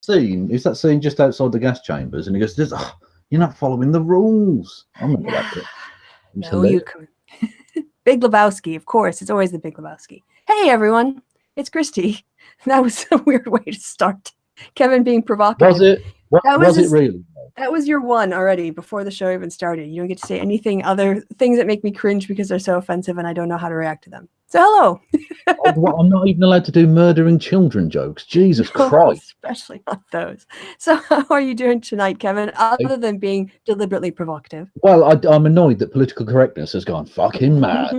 scene? Is that scene just outside the gas chambers? And he goes, "You're not following the rules." I remember that bit. No, you can. Big Lebowski, of course. It's always the Big Lebowski. Hey, everyone. It's Kristi. That was a weird way to start. Kevin being provocative. Was it? Was it really? That was your one already before the show even started. You don't get to say anything other things that make me cringe because they're so offensive and I don't know how to react to them. So hello. I'm not even allowed to do murdering children jokes. Jesus Christ. Especially not those. So how are you doing tonight, Kevin, other than being deliberately provocative? Well, I'm annoyed that political correctness has gone fucking mad.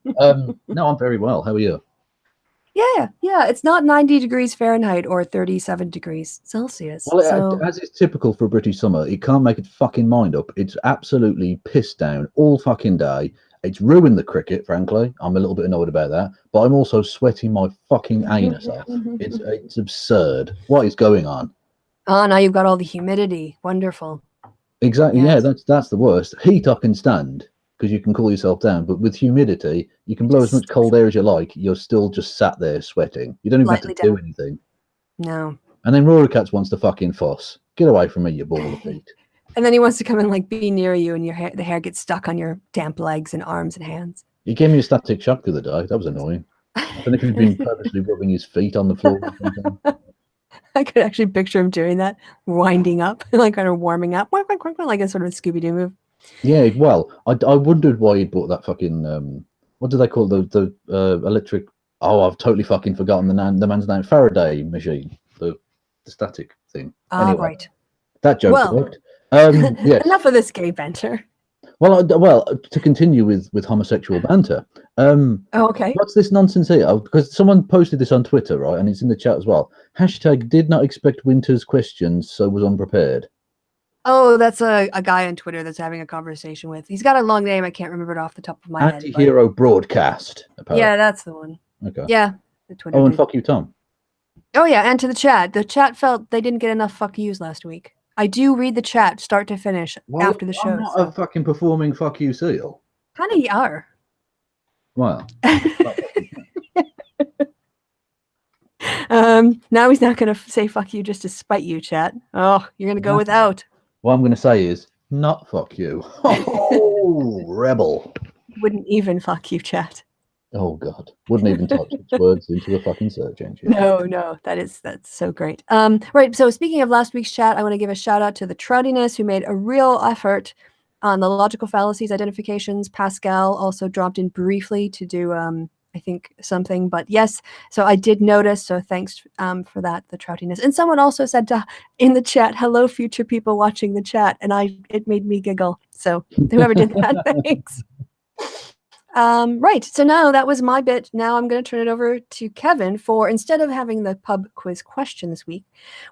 No, I'm very well. How are you? Yeah. It's not 90 degrees Fahrenheit or 37 degrees Celsius. Well, so... as is typical for a British summer, it can't make its fucking mind up. It's absolutely pissed down all fucking day. It's ruined the cricket, frankly. I'm a little bit annoyed about that. But I'm also sweating my fucking anus off. It's absurd. What is going on? Oh, now you've got all the humidity. Wonderful. Exactly. Yes. Yeah, that's the worst. Heat I can stand, because you can cool yourself down, but with humidity, you can blow as much cold air as you like. You're still just sat there sweating. You don't even have to do anything. No. And then Rory Katz wants to fucking fuss. Get away from me, you ball of feet. And then he wants to come and like be near you, and the hair gets stuck on your damp legs and arms and hands. He gave me a static shock the other day. That was annoying. I don't know if he's been purposely rubbing his feet on the floor or something. I could actually picture him doing that, winding up, like kind of warming up, like a sort of Scooby-Doo move. Yeah, well, I wondered why he'd bought that fucking what do they call the electric? Oh, I've totally fucking forgotten the man's name. Faraday machine, the static thing. Anyway, right. That joke worked. Yes. Enough of this gay banter. Well, to continue with homosexual banter. Okay. What's this nonsense here? Because someone posted this on Twitter, right, and it's in the chat as well. # did not expect Winter's questions, so was unprepared. Oh, that's a guy on Twitter that's having a conversation with. He's got a long name. I can't remember it off the top of my head. Anti-hero broadcast. Apparently. Yeah, that's the one. Okay. Yeah. The Twitter and fuck you, Tom. Oh, yeah, and to the chat. The chat felt they didn't get enough fuck yous last week. I do read the chat start to finish after the show. I'm not a fucking performing fuck you seal. Kind of you are. Well. Now he's not going to say fuck you just to spite you, chat. Oh, you're going to go without. What I'm going to say is not fuck you. Oh, rebel. Wouldn't even fuck you, chat. Oh God, wouldn't even type its words into a fucking search engine. No, that's so great. Right. So speaking of last week's chat, I want to give a shout out to the Troutyness, who made a real effort on the logical fallacies identifications. Pascal also dropped in briefly to do, I think, something. But yes, so I did notice. So thanks for that, the Troutyness. And someone also said in the chat, "Hello, future people watching the chat," and it made me giggle. So whoever did that, thanks. Right, so now that was my bit. Now I'm going to turn it over to Kevin for, instead of having the pub quiz question this week,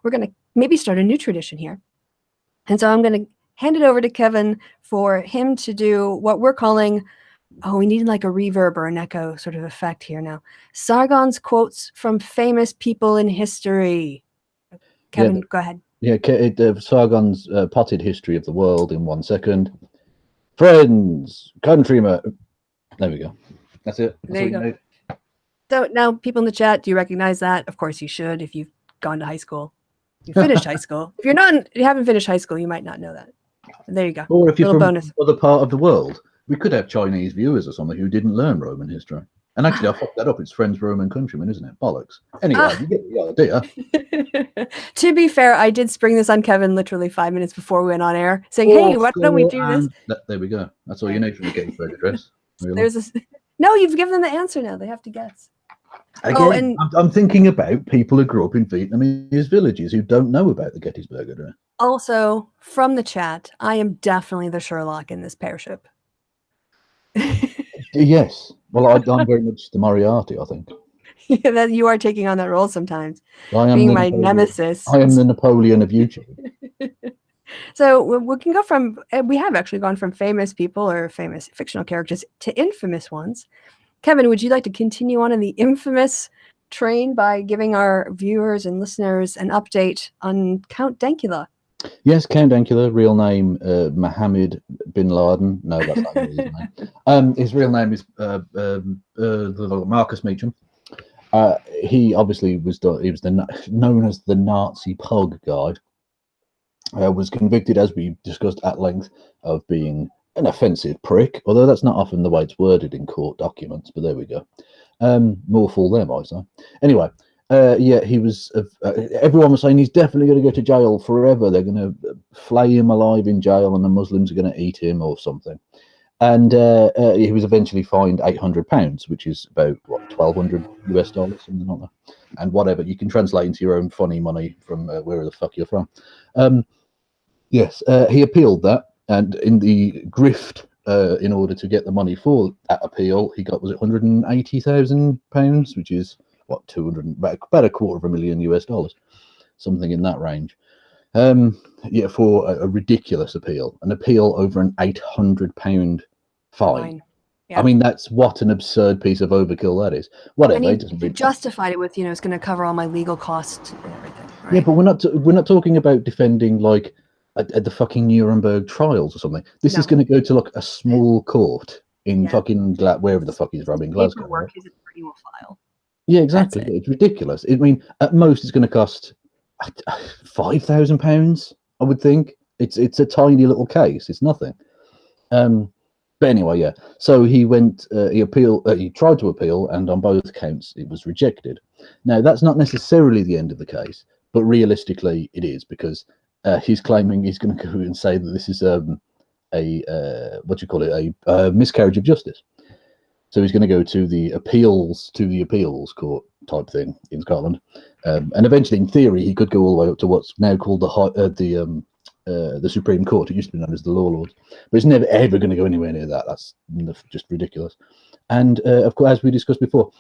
we're going to maybe start a new tradition here. And so I'm going to hand it over to Kevin for him to do what we're calling, we need like a reverb or an echo sort of effect here now. Sargon's quotes from famous people in history. Kevin, go ahead. Yeah, Sargon's potted history of the world in 1 second. Friends, countrymen. There we go. That's it. There you go. So now, people in the chat, do you recognize that? Of course you should if you've gone to high school. You finished high school. If you haven't finished high school, you might not know that. There you go. Or if you're from another part of the world, we could have Chinese viewers or something who didn't learn Roman history. And actually, I fucked that up. It's Friends, Roman countrymen, isn't it? Bollocks. Anyway, you get the idea. To be fair, I did spring this on Kevin literally 5 minutes before we went on air, saying, "Hey, why don't we do this?" There we go. That's all you need from the Gettysburg Address. Really. No, you've given them the answer now. They have to guess. Again, I'm thinking about people who grew up in Vietnamese villages who don't know about the Gettysburg Address. Also, from the chat, I am definitely the Sherlock in this pairship. Yes. Well, I'm very much the Moriarty, I think. Yeah, that you are taking on that role sometimes. Being my nemesis. I am the Napoleon of YouTube. So we can go from, we have actually gone from famous people or famous fictional characters to infamous ones. Kevin, would you like to continue on in the infamous train by giving our viewers and listeners an update on Count Dankula? Yes, Count Dankula, real name Mohammed bin Laden. No, that's not his name. His real name is Marcus Meacham. He obviously was known as the Nazi pug guy. Was convicted, as we discussed at length, of being an offensive prick, although that's not often the way it's worded in court documents, but there we go. More fool them, I say. Anyway, yeah, he was. Everyone was saying he's definitely going to go to jail forever. They're going to flay him alive in jail, and the Muslims are going to eat him or something. And he was eventually fined £800, which is about what, $1,200 something like that. And whatever you can translate into your own funny money from wherever the fuck you're from. Yes, he appealed that, and in the grift, in order to get the money for that appeal, he got, was it £180,000, which is what, about $250,000 US, something in that range. Yeah, for a ridiculous appeal, an appeal over an £800 fine. Yeah. I mean, that's what an absurd piece of overkill that is. Whatever. And he justified it with, it's going to cover all my legal costs and everything. Right? Yeah, but we're not talking about defending like at the fucking Nuremberg trials or something. This is going to go to like a small court in fucking wherever the fuck he's from in Glasgow. Paperwork is a pretty file. Yeah, exactly. It's ridiculous. I mean, at most it's going to cost £5,000. I would think it's a tiny little case. It's nothing. But anyway, yeah. So he went. He appealed. He tried to appeal, and on both counts, it was rejected. Now, that's not necessarily the end of the case, but realistically, it is, because he's claiming he's going to go and say that this is a miscarriage of justice. So he's going to go to the appeals court type thing in Scotland, and eventually, in theory, he could go all the way up to what's now called the Supreme Court. It used to be known as the Law Lords, but it's never ever going to go anywhere near that. That's just ridiculous. And of course, as we discussed before,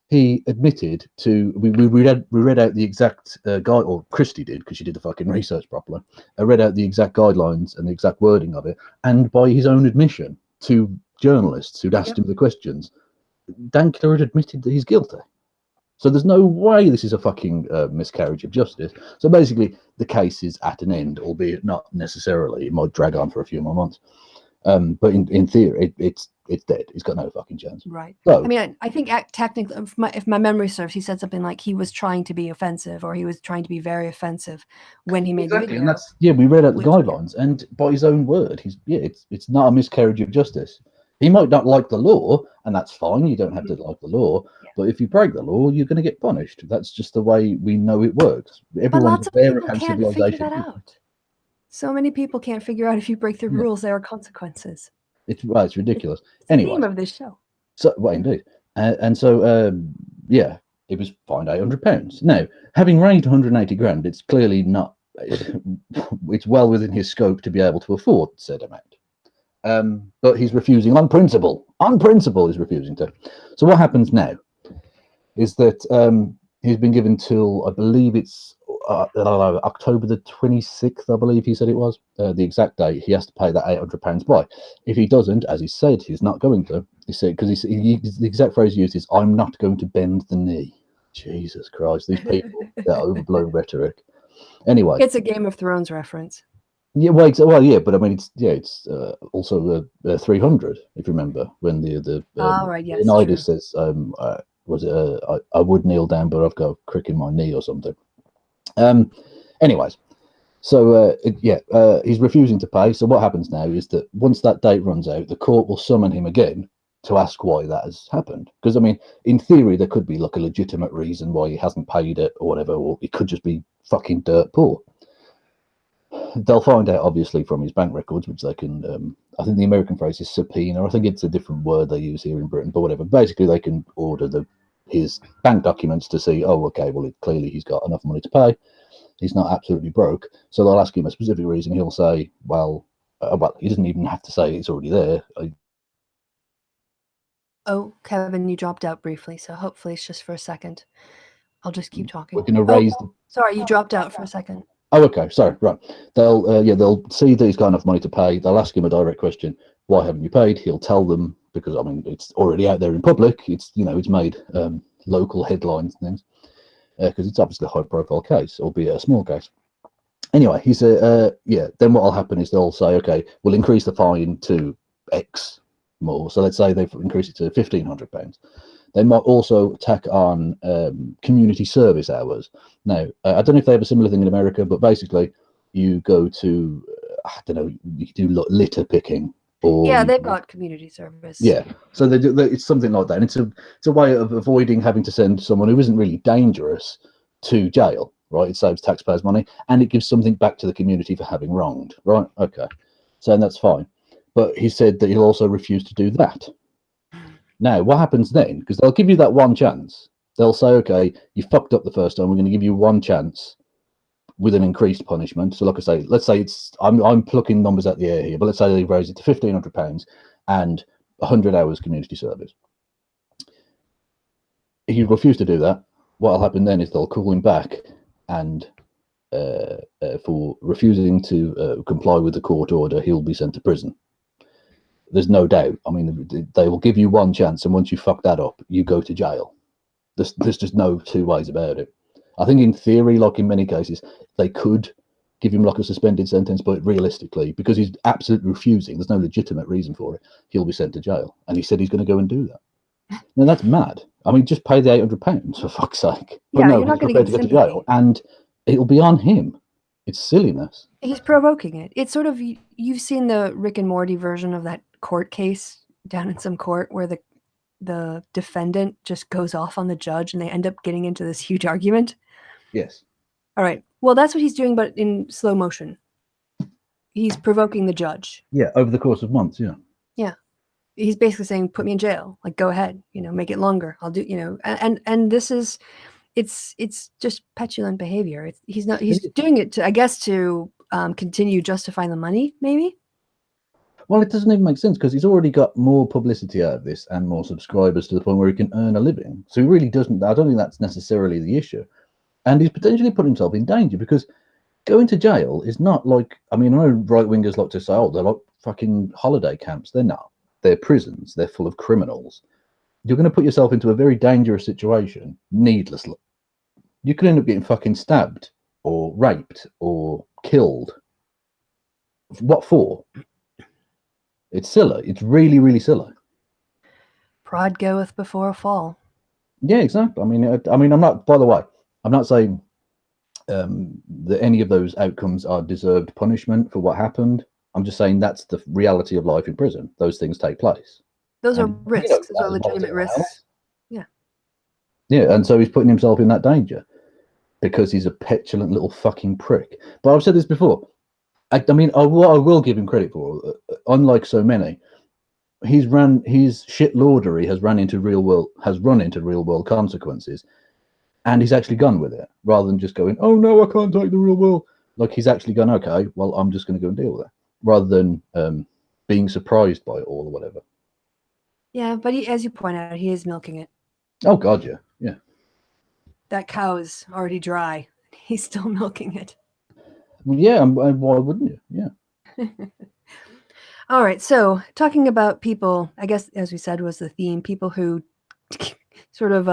he admitted to we read out the exact guide, or Kristi did, because she did the fucking research properly. I read out the exact guidelines and the exact wording of it, and by his own admission to journalists who'd asked him the questions, Dankula had admitted that he's guilty. So there's no way this is a fucking miscarriage of justice. So basically, the case is at an end, albeit not necessarily. It might drag on for a few more months. But in theory, it's dead. He's got no fucking chance. Right. So, I mean, I think technically, if my memory serves, he said something like he was trying to be offensive, or he was trying to be very offensive when he made the video. And that's, we read out the guidelines, and by his own word, it's not a miscarriage of justice. He might not like the law, and that's fine. You don't have to like the law. But if you break the law, you're going to get punished. That's just the way we know it works. But lots of people can't figure that out. So many people can't figure out if you break the rules, there are consequences. It's ridiculous. It's anyway, the theme of this show. So, well, indeed. And so, it was fined £800. Now, having raised 180 grand, it's clearly not. It's well within his scope to be able to afford said amount. But he's refusing on principle. On principle, he's refusing to. So what happens now is that he's been given till, I believe it's October the 26th, I believe he said it was, the exact date. He has to pay that £800 by. If he doesn't, as he said, he's not going to. He said, because the exact phrase he used is, "I'm not going to bend the knee." Jesus Christ, these people, that overblown rhetoric. Anyway, it's a Game of Thrones reference. Yeah, but I mean, it's also 300, if you remember, when the right, yes, Leonidas says, was it I would kneel down, but I've got a crick in my knee or something. Anyways, so he's refusing to pay. So what happens now is that once that date runs out, the court will summon him again to ask why that has happened. Because I mean, in theory, there could be like a legitimate reason why he hasn't paid it or whatever, or he could just be fucking dirt poor. They'll find out, obviously, from his bank records, which they can, I think the American phrase is subpoena. I think it's a different word they use here in Britain, but whatever. Basically, they can order his bank documents to see, oh, okay, well, clearly he's got enough money to pay. He's not absolutely broke. So they'll ask him a specific reason. He'll say, well, he doesn't even have to say it's already there. Oh, Kevin, you dropped out briefly, so hopefully it's just for a second. I'll just keep talking. We're going to raise... Sorry, you dropped out for a second. Oh, okay. Sorry. Right. They'll see that he's got enough money to pay. They'll ask him a direct question. Why haven't you paid? He'll tell them, because I mean, it's already out there in public. It's, it's made local headlines and things, because it's obviously a high profile case, albeit a small case. Anyway, he said, then what will happen is they'll say, okay, we'll increase the fine to X more. So let's say they've increased it to £1,500. They might also tack on community service hours. Now, I don't know if they have a similar thing in America, but basically you go to, I don't know, you do litter picking. Or yeah, they've got community service. Yeah, so it's something like that. And it's a way of avoiding having to send someone who isn't really dangerous to jail, right? It saves taxpayers' money, and it gives something back to the community for having wronged, right? Okay, so that's fine. But he said that he'll also refuse to do that. Now, what happens then? Because they'll give you that one chance. They'll say, okay, you fucked up the first time. We're going to give you one chance with an increased punishment. So, like I say, let's say I'm plucking numbers out the air here, but let's say they raise it to £1,500 and 100 hours community service. If you refuse to do that, what'll happen then is they'll call him back, and for refusing to comply with the court order, he'll be sent to prison. There's no doubt. I mean, they will give you one chance, and once you fuck that up, you go to jail. There's just no two ways about it. I think in theory, like in many cases, they could give him like a suspended sentence, but realistically, because he's absolutely refusing, there's no legitimate reason for it, he'll be sent to jail. And he said he's going to go and do that. Now that's mad. I mean, just pay the £800 for fuck's sake. But Yeah, no, you're not he's going prepared to go to jail, and it'll be on him. It's silliness. He's provoking it. It's sort of, you've seen the Rick and Morty version of that court case down in some court where the defendant just goes off on the judge and they end up getting into this huge argument. Yes. All right. Well, that's what he's doing, but in slow motion. He's provoking the judge. Yeah, over the course of months, yeah. Yeah. He's basically saying, put me in jail. Like, go ahead, make it longer. I'll do, and this is, it's just petulant behavior. He's doing it to, I guess, to continue justifying the money, maybe. Well, it doesn't even make sense because he's already got more publicity out of this and more subscribers to the point where he can earn a living. So he really doesn't, I don't think that's necessarily the issue. And he's potentially put himself in danger because going to jail is not like, I mean, I know right-wingers like to say, oh, they're like fucking holiday camps. They're not. They're prisons. They're full of criminals. You're going to put yourself into a very dangerous situation needlessly. You could end up getting fucking stabbed or raped or killed. What for? It's silly. It's really, really silly. Pride goeth before a fall. Yeah, exactly. I mean, I'm not, by the way, I'm not saying that any of those outcomes are deserved punishment for what happened. I'm just saying that's the reality of life in prison. Those things take place. Those are risks. Those are legitimate risks. Yeah. Yeah, and so he's putting himself in that danger because he's a petulant little fucking prick. But I've said this before. I mean, what I will give him credit for, unlike so many, his shitlordery has run into real world consequences, and he's actually gone with it rather than just going, oh no, I can't take the real world. Like he's actually gone, okay, well I'm just going to go and deal with it, rather than being surprised by it all or whatever. Yeah, but as you point out, he is milking it. Oh God, yeah, yeah. That cow is already dry. He's still milking it. Well, yeah, why wouldn't you? Yeah. All right, so talking about people, I guess, as we said, was the theme, people who sort of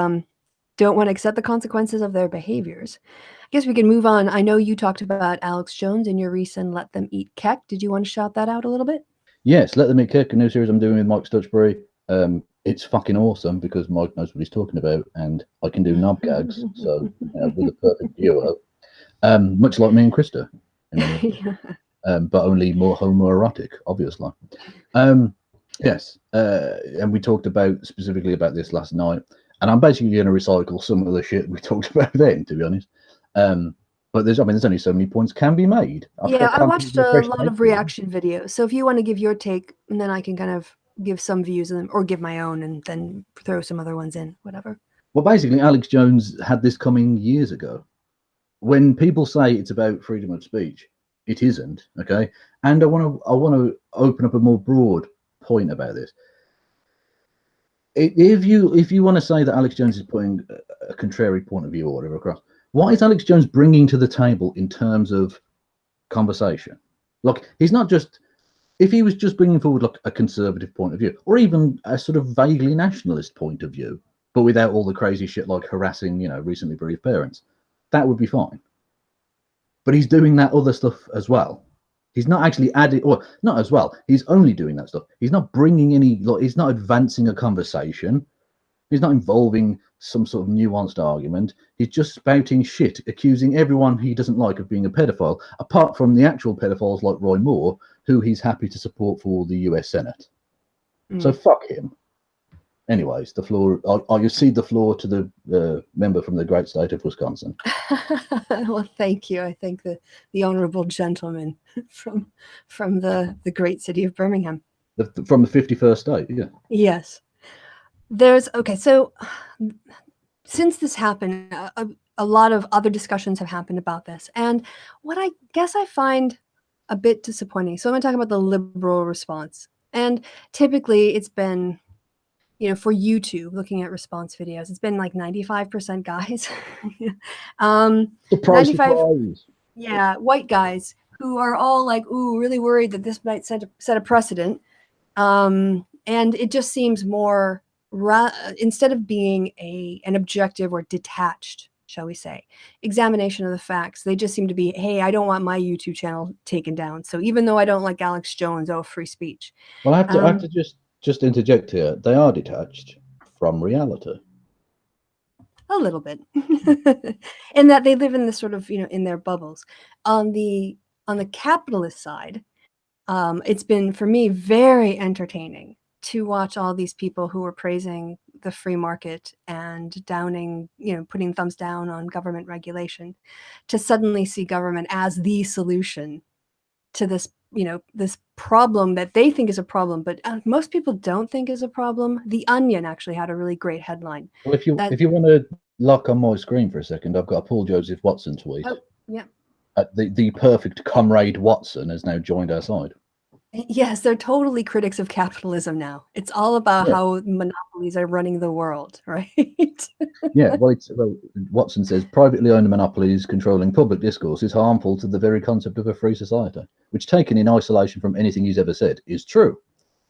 don't want to accept the consequences of their behaviors. I guess we can move on. I know you talked about Alex Jones in your recent Let Them Eat Kek. Did you want to shout that out a little bit? Yes, Let Them Eat Kek, a new series I'm doing with Mike Stutchbury. It's fucking awesome because Mike knows what he's talking about and I can do knob gags, so with a perfect duo. Much like me and Krista, but only more homoerotic, obviously. Yes, and we talked specifically about this last night, and I'm basically going to recycle some of the shit we talked about then, to be honest. But there's only so many points can be made. I watched a lot of reaction videos, so if you want to give your take, and then I can kind of give some views or give my own, and then throw some other ones in, whatever. Well, basically, Alex Jones had this coming years ago. When people say it's about freedom of speech, it isn't, okay? And I want to open up a more broad point about this. If you want to say that Alex Jones is putting a contrary point of view or whatever across, what is Alex Jones bringing to the table in terms of conversation? Like, he's not just, if he was just bringing forward like a conservative point of view, or even a sort of vaguely nationalist point of view, but without all the crazy shit like harassing, recently bereaved parents, that would be fine. But he's doing that other stuff as well. He's not actually adding, or not as well. He's only doing that stuff. He's not bringing any, he's not advancing a conversation. He's not involving some sort of nuanced argument. He's just spouting shit, accusing everyone he doesn't like of being a pedophile, apart from the actual pedophiles like Roy Moore, who he's happy to support for the US Senate. So fuck him. Anyways, the floor. I'll cede the floor to the member from the great state of Wisconsin. Well, thank you. I thank the honorable gentleman from the great city of Birmingham. From the 51st state, yeah. Yes. So since this happened, a lot of other discussions have happened about this. And what I guess I find a bit disappointing. So I'm going to talk about the liberal response. And typically it's been, for YouTube, looking at response videos, it's been like 95% guys. 95, yeah, white guys who are all like, ooh, really worried that this might set a precedent. And it just seems more, instead of being an objective or detached, shall we say, examination of the facts, they just seem to be, hey, I don't want my YouTube channel taken down. So even though I don't like Alex Jones, free speech. Well, I have to just interject here. They are detached from reality. A little bit. In that they live in this sort of, in their bubbles. On the capitalist side, it's been, for me, very entertaining to watch all these people who are praising the free market and downing, putting thumbs down on government regulation, to suddenly see government as the solution to this, this problem that they think is a problem, but most people don't think is a problem. The Onion actually had a really great headline. Well, if you want to look on my screen for a second, I've got a Paul Joseph Watson tweet. Oh, yeah. The perfect comrade Watson has now joined our side. Yes, they're totally critics of capitalism now. It's all about how monopolies are running the world, right? Yeah, well, Watson says privately owned monopolies controlling public discourse is harmful to the very concept of a free society, which, taken in isolation from anything he's ever said, is true.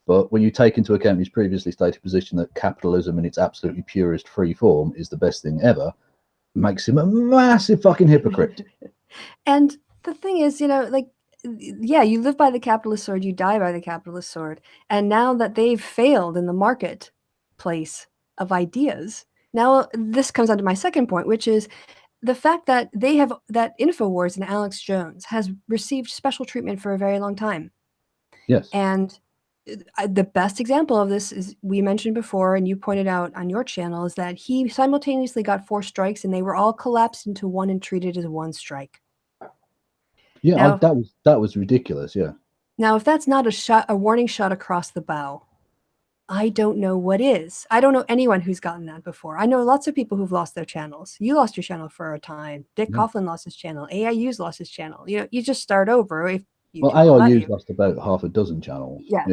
But when you take into account his previously stated position that capitalism in its absolutely purest free form is the best thing ever, makes him a massive fucking hypocrite. And the thing is, yeah, you live by the capitalist sword, you die by the capitalist sword. And now that they've failed in the marketplace of ideas, now this comes on to my second point, which is the fact that that InfoWars and Alex Jones has received special treatment for a very long time. Yes. And the best example of this is, we mentioned before, and you pointed out on your channel, is that he simultaneously got 4 strikes and they were all collapsed into one and treated as 1 strike. Yeah, now, that was ridiculous. Yeah. Now, if that's not a warning shot across the bow, I don't know what is. I don't know anyone who's gotten that before. I know lots of people who've lost their channels. You lost your channel for a time. Dick Coughlin lost his channel. AIU's lost his channel. You just start over. AIU's lost about half a dozen channels. Yeah.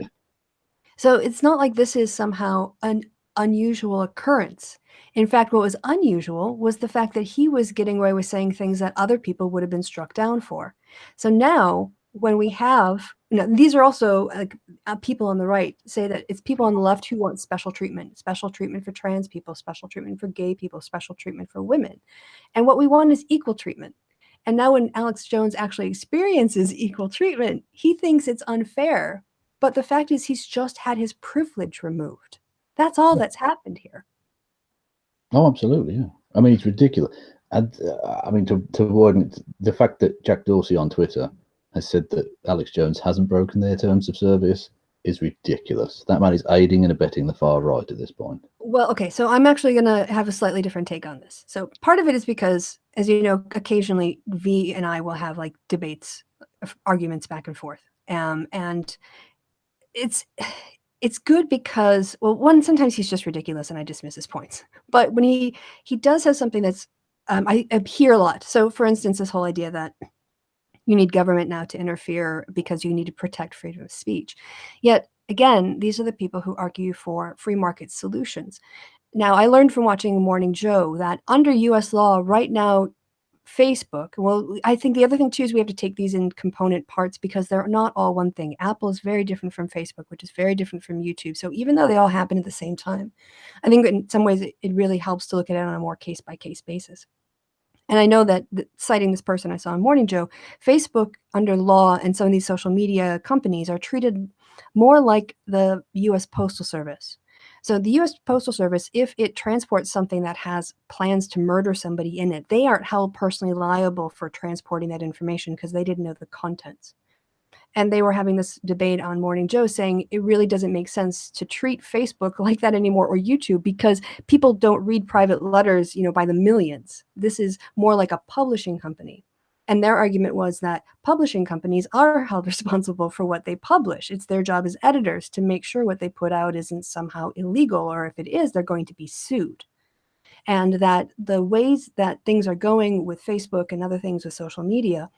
So it's not like this is somehow an unusual occurrence. In fact, what was unusual was the fact that he was getting away with saying things that other people would have been struck down for. So now, when we have, these are also people on the right say that it's people on the left who want special treatment for trans people, special treatment for gay people, special treatment for women. And what we want is equal treatment. And now when Alex Jones actually experiences equal treatment, he thinks it's unfair. But the fact is, he's just had his privilege removed. That's all that's happened here. Oh, absolutely, yeah. I mean, it's ridiculous. And I mean, to avoid the fact that Jack Dorsey on Twitter has said that Alex Jones hasn't broken their terms of service is ridiculous. That man is aiding and abetting the far right at this point. Well, okay, so I'm actually going to have a slightly different take on this. So part of it is because, as you know, occasionally V and I will have like debates, arguments back and forth. And it's good because, well, sometimes he's just ridiculous and I dismiss his points. But when he does have something that's, I hear a lot. So for instance, this whole idea that you need government now to interfere because you need to protect freedom of speech. Yet, again, these are the people who argue for free market solutions. Now, I learned from watching Morning Joe that under US law right now, Facebook, well, I think the other thing too is we have to take these in component parts because they're not all one thing. Apple is very different from Facebook, which is very different from YouTube. So even though they all happen at the same time, I think in some ways it really helps to look at it on a more case-by-case basis. And I know that, citing this person I saw on Morning Joe, Facebook under law and some of these social media companies are treated more like the US Postal Service. So the U.S. Postal Service, if it transports something that has plans to murder somebody in it, they aren't held personally liable for transporting that information because they didn't know the contents. And they were having this debate on Morning Joe saying it really doesn't make sense to treat Facebook like that anymore, or YouTube, because people don't read private letters, by the millions. This is more like a publishing company. And their argument was that publishing companies are held responsible for what they publish. It's their job as editors to make sure what they put out isn't somehow illegal, or if it is, they're going to be sued. And that the ways that things are going with Facebook and other things with social media,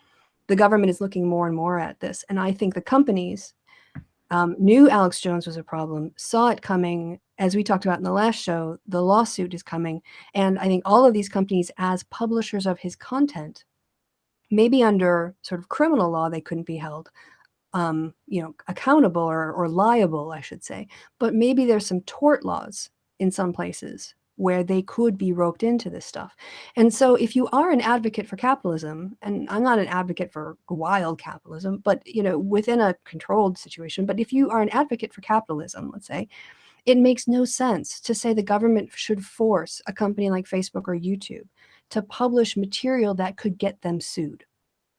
the government is looking more and more at this. And I think the companies knew Alex Jones was a problem, saw it coming. As we talked about in the last show, the lawsuit is coming. And I think all of these companies, as publishers of his content, maybe under sort of criminal law, they couldn't be held accountable or liable, I should say. But maybe there's some tort laws in some places where they could be roped into this stuff. And so if you are an advocate for capitalism, and I'm not an advocate for wild capitalism, but within a controlled situation, but if you are an advocate for capitalism, let's say, it makes no sense to say the government should force a company like Facebook or YouTube to publish material that could get them sued.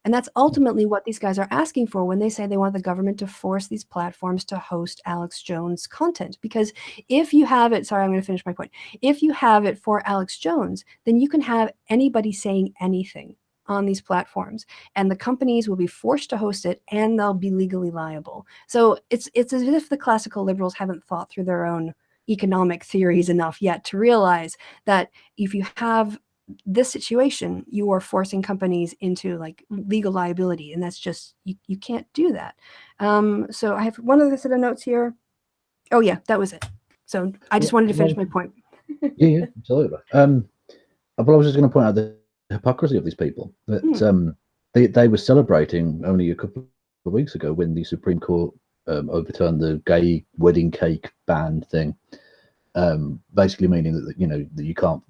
And that's ultimately what these guys are asking for when they say they want the government to force these platforms to host Alex Jones content. Because if you have it, sorry, I'm going to finish my point. If you have it for Alex Jones, then you can have anybody saying anything on these platforms, and the companies will be forced to host it, and they'll be legally liable. So it's as if the classical liberals haven't thought through their own economic theories enough yet to realize that if you have this situation, you are forcing companies into like legal liability, and that's just you can't do that. So I have one other set of notes here. Oh yeah, that was it. So I just wanted to finish my point. yeah, absolutely. But I was just going to point out the hypocrisy of these people. That they were celebrating only a couple of weeks ago when the Supreme Court overturned the gay wedding cake ban thing. Basically meaning that that you can't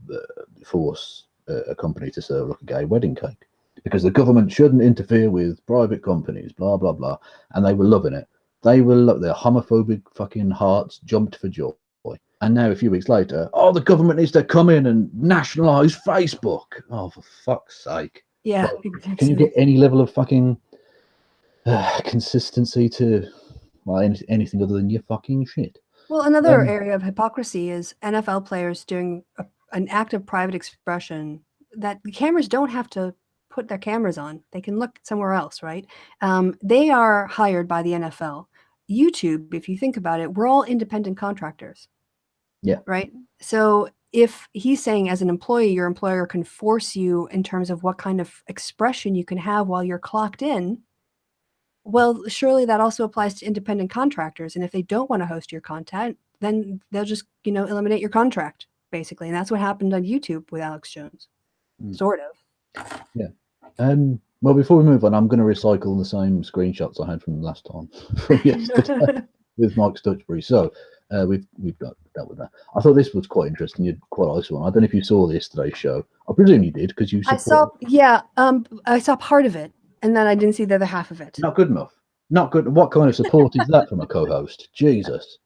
force a company to serve like a gay wedding cake because the government shouldn't interfere with private companies, blah blah blah. And they were loving it. They were their homophobic fucking hearts jumped for joy. And now a few weeks later, the government needs to come in and nationalize Facebook. Oh, for fuck's sake! Yeah, exactly. Can you get any level of fucking consistency to anything other than your fucking shit? Well, another area of hypocrisy is NFL players doing an act of private expression that the cameras don't have to put their cameras on. They can look somewhere else, right? They are hired by the NFL. YouTube, if you think about it, we're all independent contractors. Yeah. Right? So if he's saying as an employee, your employer can force you in terms of what kind of expression you can have while you're clocked in, well, surely that also applies to independent contractors. And if they don't want to host your content, then they'll just, eliminate your contract, basically. And that's what happened on YouTube with Alex Jones, sort of. Yeah. Well, before we move on, I'm going to recycle the same screenshots I had from last time from yesterday with Mike Stutchbury. So we've dealt with that. I thought this was quite interesting. You'd quite like this one. I don't know if you saw yesterday's show. I presume you did because you. I saw part of it. And then I didn't see the other half of it. Not good enough. Not good. What kind of support is that from a co-host? Jesus.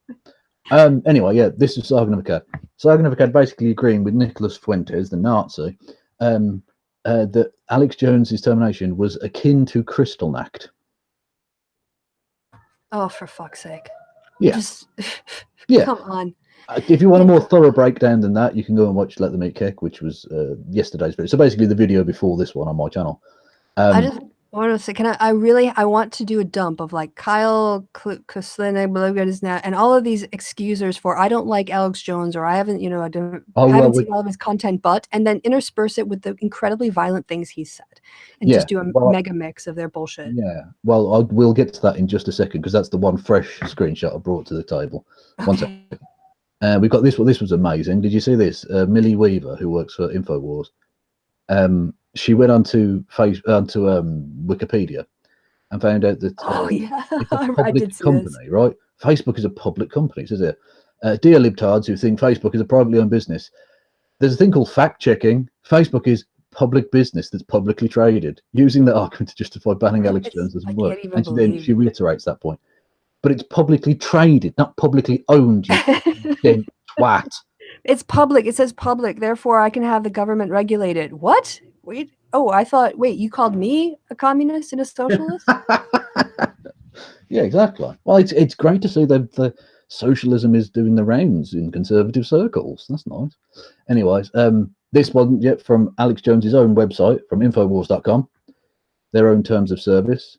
Anyway, yeah, this is Sargon of Akkad. Sargon of Akkad basically agreeing with Nicholas Fuentes, the Nazi, that Alex Jones's termination was akin to Kristallnacht. Oh, for fuck's sake. Yeah. Yeah. Come on. If you want a more thorough breakdown than that, you can go and watch Let Them Eat Cake, which was yesterday's video. So basically the video before this one on my channel. I just want to say, I want to do a dump of like Kyle Kuslin and all of these excusers for I don't like Alex Jones or I haven't, I haven't seen all of his content, and then intersperse it with the incredibly violent things he said and just do a mega mix of their bullshit. Yeah. Well, we'll get to that in just a second because that's the one fresh screenshot I brought to the table. Okay. 1 second. We've got this one. This was amazing. Did you see this? Millie Weaver, who works for InfoWars. She went onto Wikipedia and found out that it's a public company, right? Facebook is a public company, says it. Dear libtards who think Facebook is a privately owned business, there's a thing called fact-checking. Facebook is public business that's publicly traded. Using that argument to justify banning Alex Jones doesn't work. And then she reiterates that point. But it's publicly traded, not publicly owned, you What? It's public. It says public. Therefore, I can have the government regulate it. What? Wait. Oh, I thought. Wait, you called me a communist and a socialist? Yeah, exactly. Well, it's great to see that the socialism is doing the rounds in conservative circles. That's nice. Anyways, this wasn't yet from Alex Jones's own website, from Infowars.com. Their own terms of service.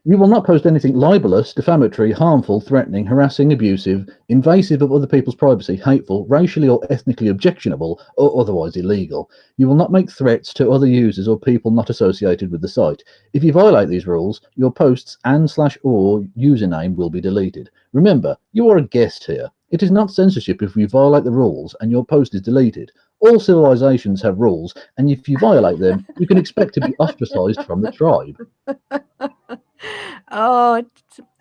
You will not post anything libelous, defamatory, harmful, threatening, harassing, abusive, invasive of other people's privacy, hateful, racially or ethnically objectionable, or otherwise illegal. You will not make threats to other users or people not associated with the site. If you violate these rules, your posts and/or username will be deleted. Remember, you are a guest here. It is not censorship if you violate the rules and your post is deleted. All civilizations have rules, and if you violate them, you can expect to be ostracized from the tribe. Oh,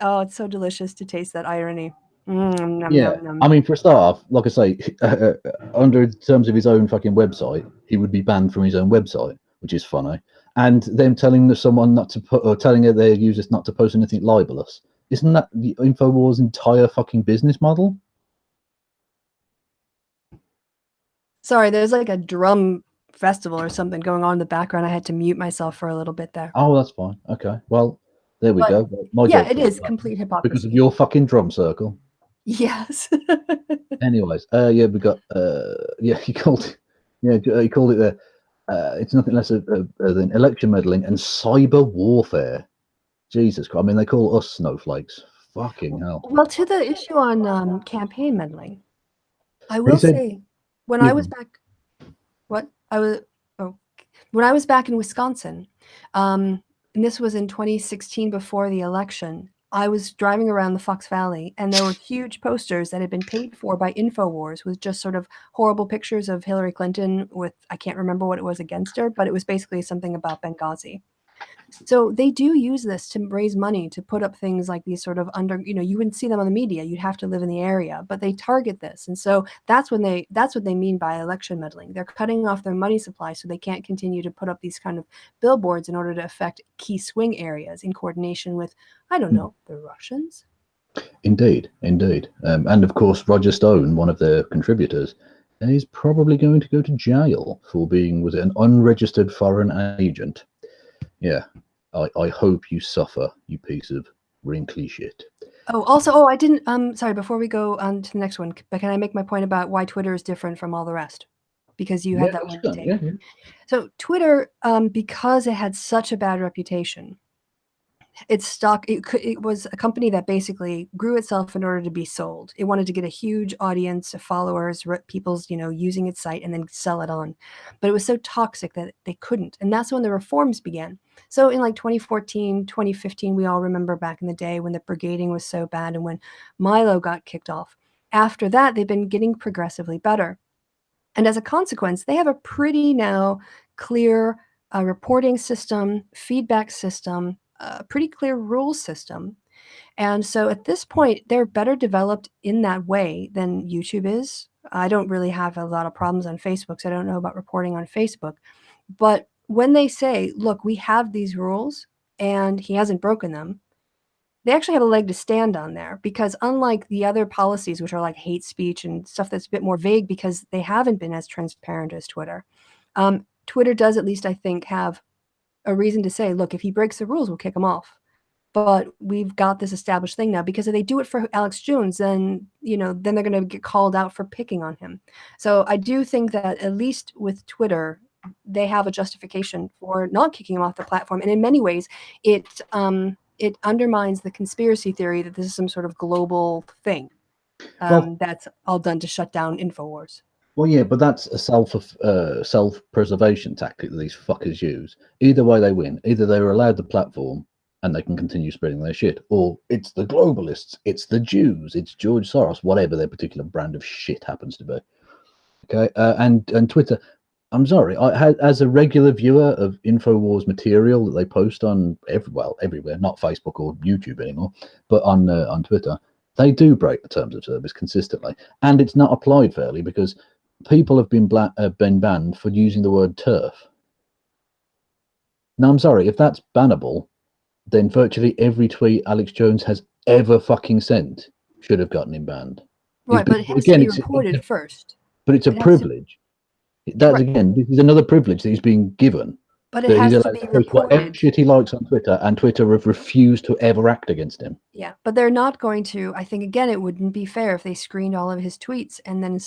it's so delicious to taste that irony. Nom, Yeah, nom, nom. I mean, for a start off, like I say, under terms of his own fucking website, he would be banned from his own website, which is funny. And them telling someone not to put, or telling their users not to post anything libelous, isn't that the Infowars' entire fucking business model? Sorry, there's like a drum festival or something going on in the background. I had to mute myself for a little bit there. Oh, that's fine. Okay, well, there we But, go. My yeah, joke it is complete hypocrisy. because of your fucking drum circle. Yes. Anyways, yeah, we got yeah, he called it the it's nothing less than election meddling and cyber warfare. Jesus Christ! I mean, they call us snowflakes. Fucking hell. Well, to the issue on campaign meddling, I will say, when I was back, when I was back in Wisconsin, and this was in 2016 before the election, I was driving around the Fox Valley, and there were huge posters that had been paid for by Infowars with just sort of horrible pictures of Hillary Clinton with, I can't remember what it was against her, but it was basically something about Benghazi. So they do use this to raise money to put up things like these sort of you wouldn't see them on the media. You'd have to live in the area, but they target this. And so that's what they mean by election meddling. They're cutting off their money supply so they can't continue to put up these kind of billboards in order to affect key swing areas in coordination with, I don't know, the Russians. Indeed. And of course, Roger Stone, one of their contributors, is probably going to go to jail for being, was it an unregistered foreign agent? Yeah, I hope you suffer, you piece of wrinkly shit. I didn't, sorry, before we go on to the next one, but can I make my point about why Twitter is different from all the rest? Because you had that one to take. Yeah. So Twitter, because it had such a bad reputation, it was a company that basically grew itself in order to be sold. It wanted to get a huge audience of followers, people's, using its site and then sell it on. But it was so toxic that they couldn't. And that's when the reforms began. So in like 2014, 2015, we all remember back in the day when the brigading was so bad and when Milo got kicked off. After that, they've been getting progressively better. And as a consequence, they have a pretty now clear reporting system, feedback system, a pretty clear rules system. And so at this point, they're better developed in that way than YouTube is. I don't really have a lot of problems on Facebook, so I don't know about reporting on Facebook. But when they say, look, we have these rules and he hasn't broken them, they actually have a leg to stand on there, because unlike the other policies, which are like hate speech and stuff that's a bit more vague because they haven't been as transparent as Twitter, Twitter does, at least I think, have a reason to say, look, if he breaks the rules, we'll kick him off. But we've got this established thing now, because if they do it for Alex Jones, then they're going to get called out for picking on him. So I do think that at least with Twitter, they have a justification for not kicking him off the platform. And in many ways, it undermines the conspiracy theory that this is some sort of global thing that's all done to shut down Infowars. Well, yeah, but that's a self-preservation tactic that these fuckers use. Either way, they win. Either they're allowed the platform and they can continue spreading their shit, or it's the globalists, it's the Jews, it's George Soros, whatever their particular brand of shit happens to be. Okay, and Twitter. I'm sorry, as a regular viewer of Infowars material that they post on everywhere, not Facebook or YouTube anymore, but on Twitter, they do break the terms of service consistently, and it's not applied fairly because people have been banned for using the word TERF. Now, I'm sorry, if that's bannable, then virtually every tweet Alex Jones has ever fucking sent should have gotten him banned. Right, but it has to be reported first. But it's a privilege. That's again, this is another privilege that he's being given. But it has to be reported. Whatever shit he likes on Twitter, and Twitter have refused to ever act against him. Yeah, but they're not going to. I think, again, it wouldn't be fair if they screened all of his tweets and then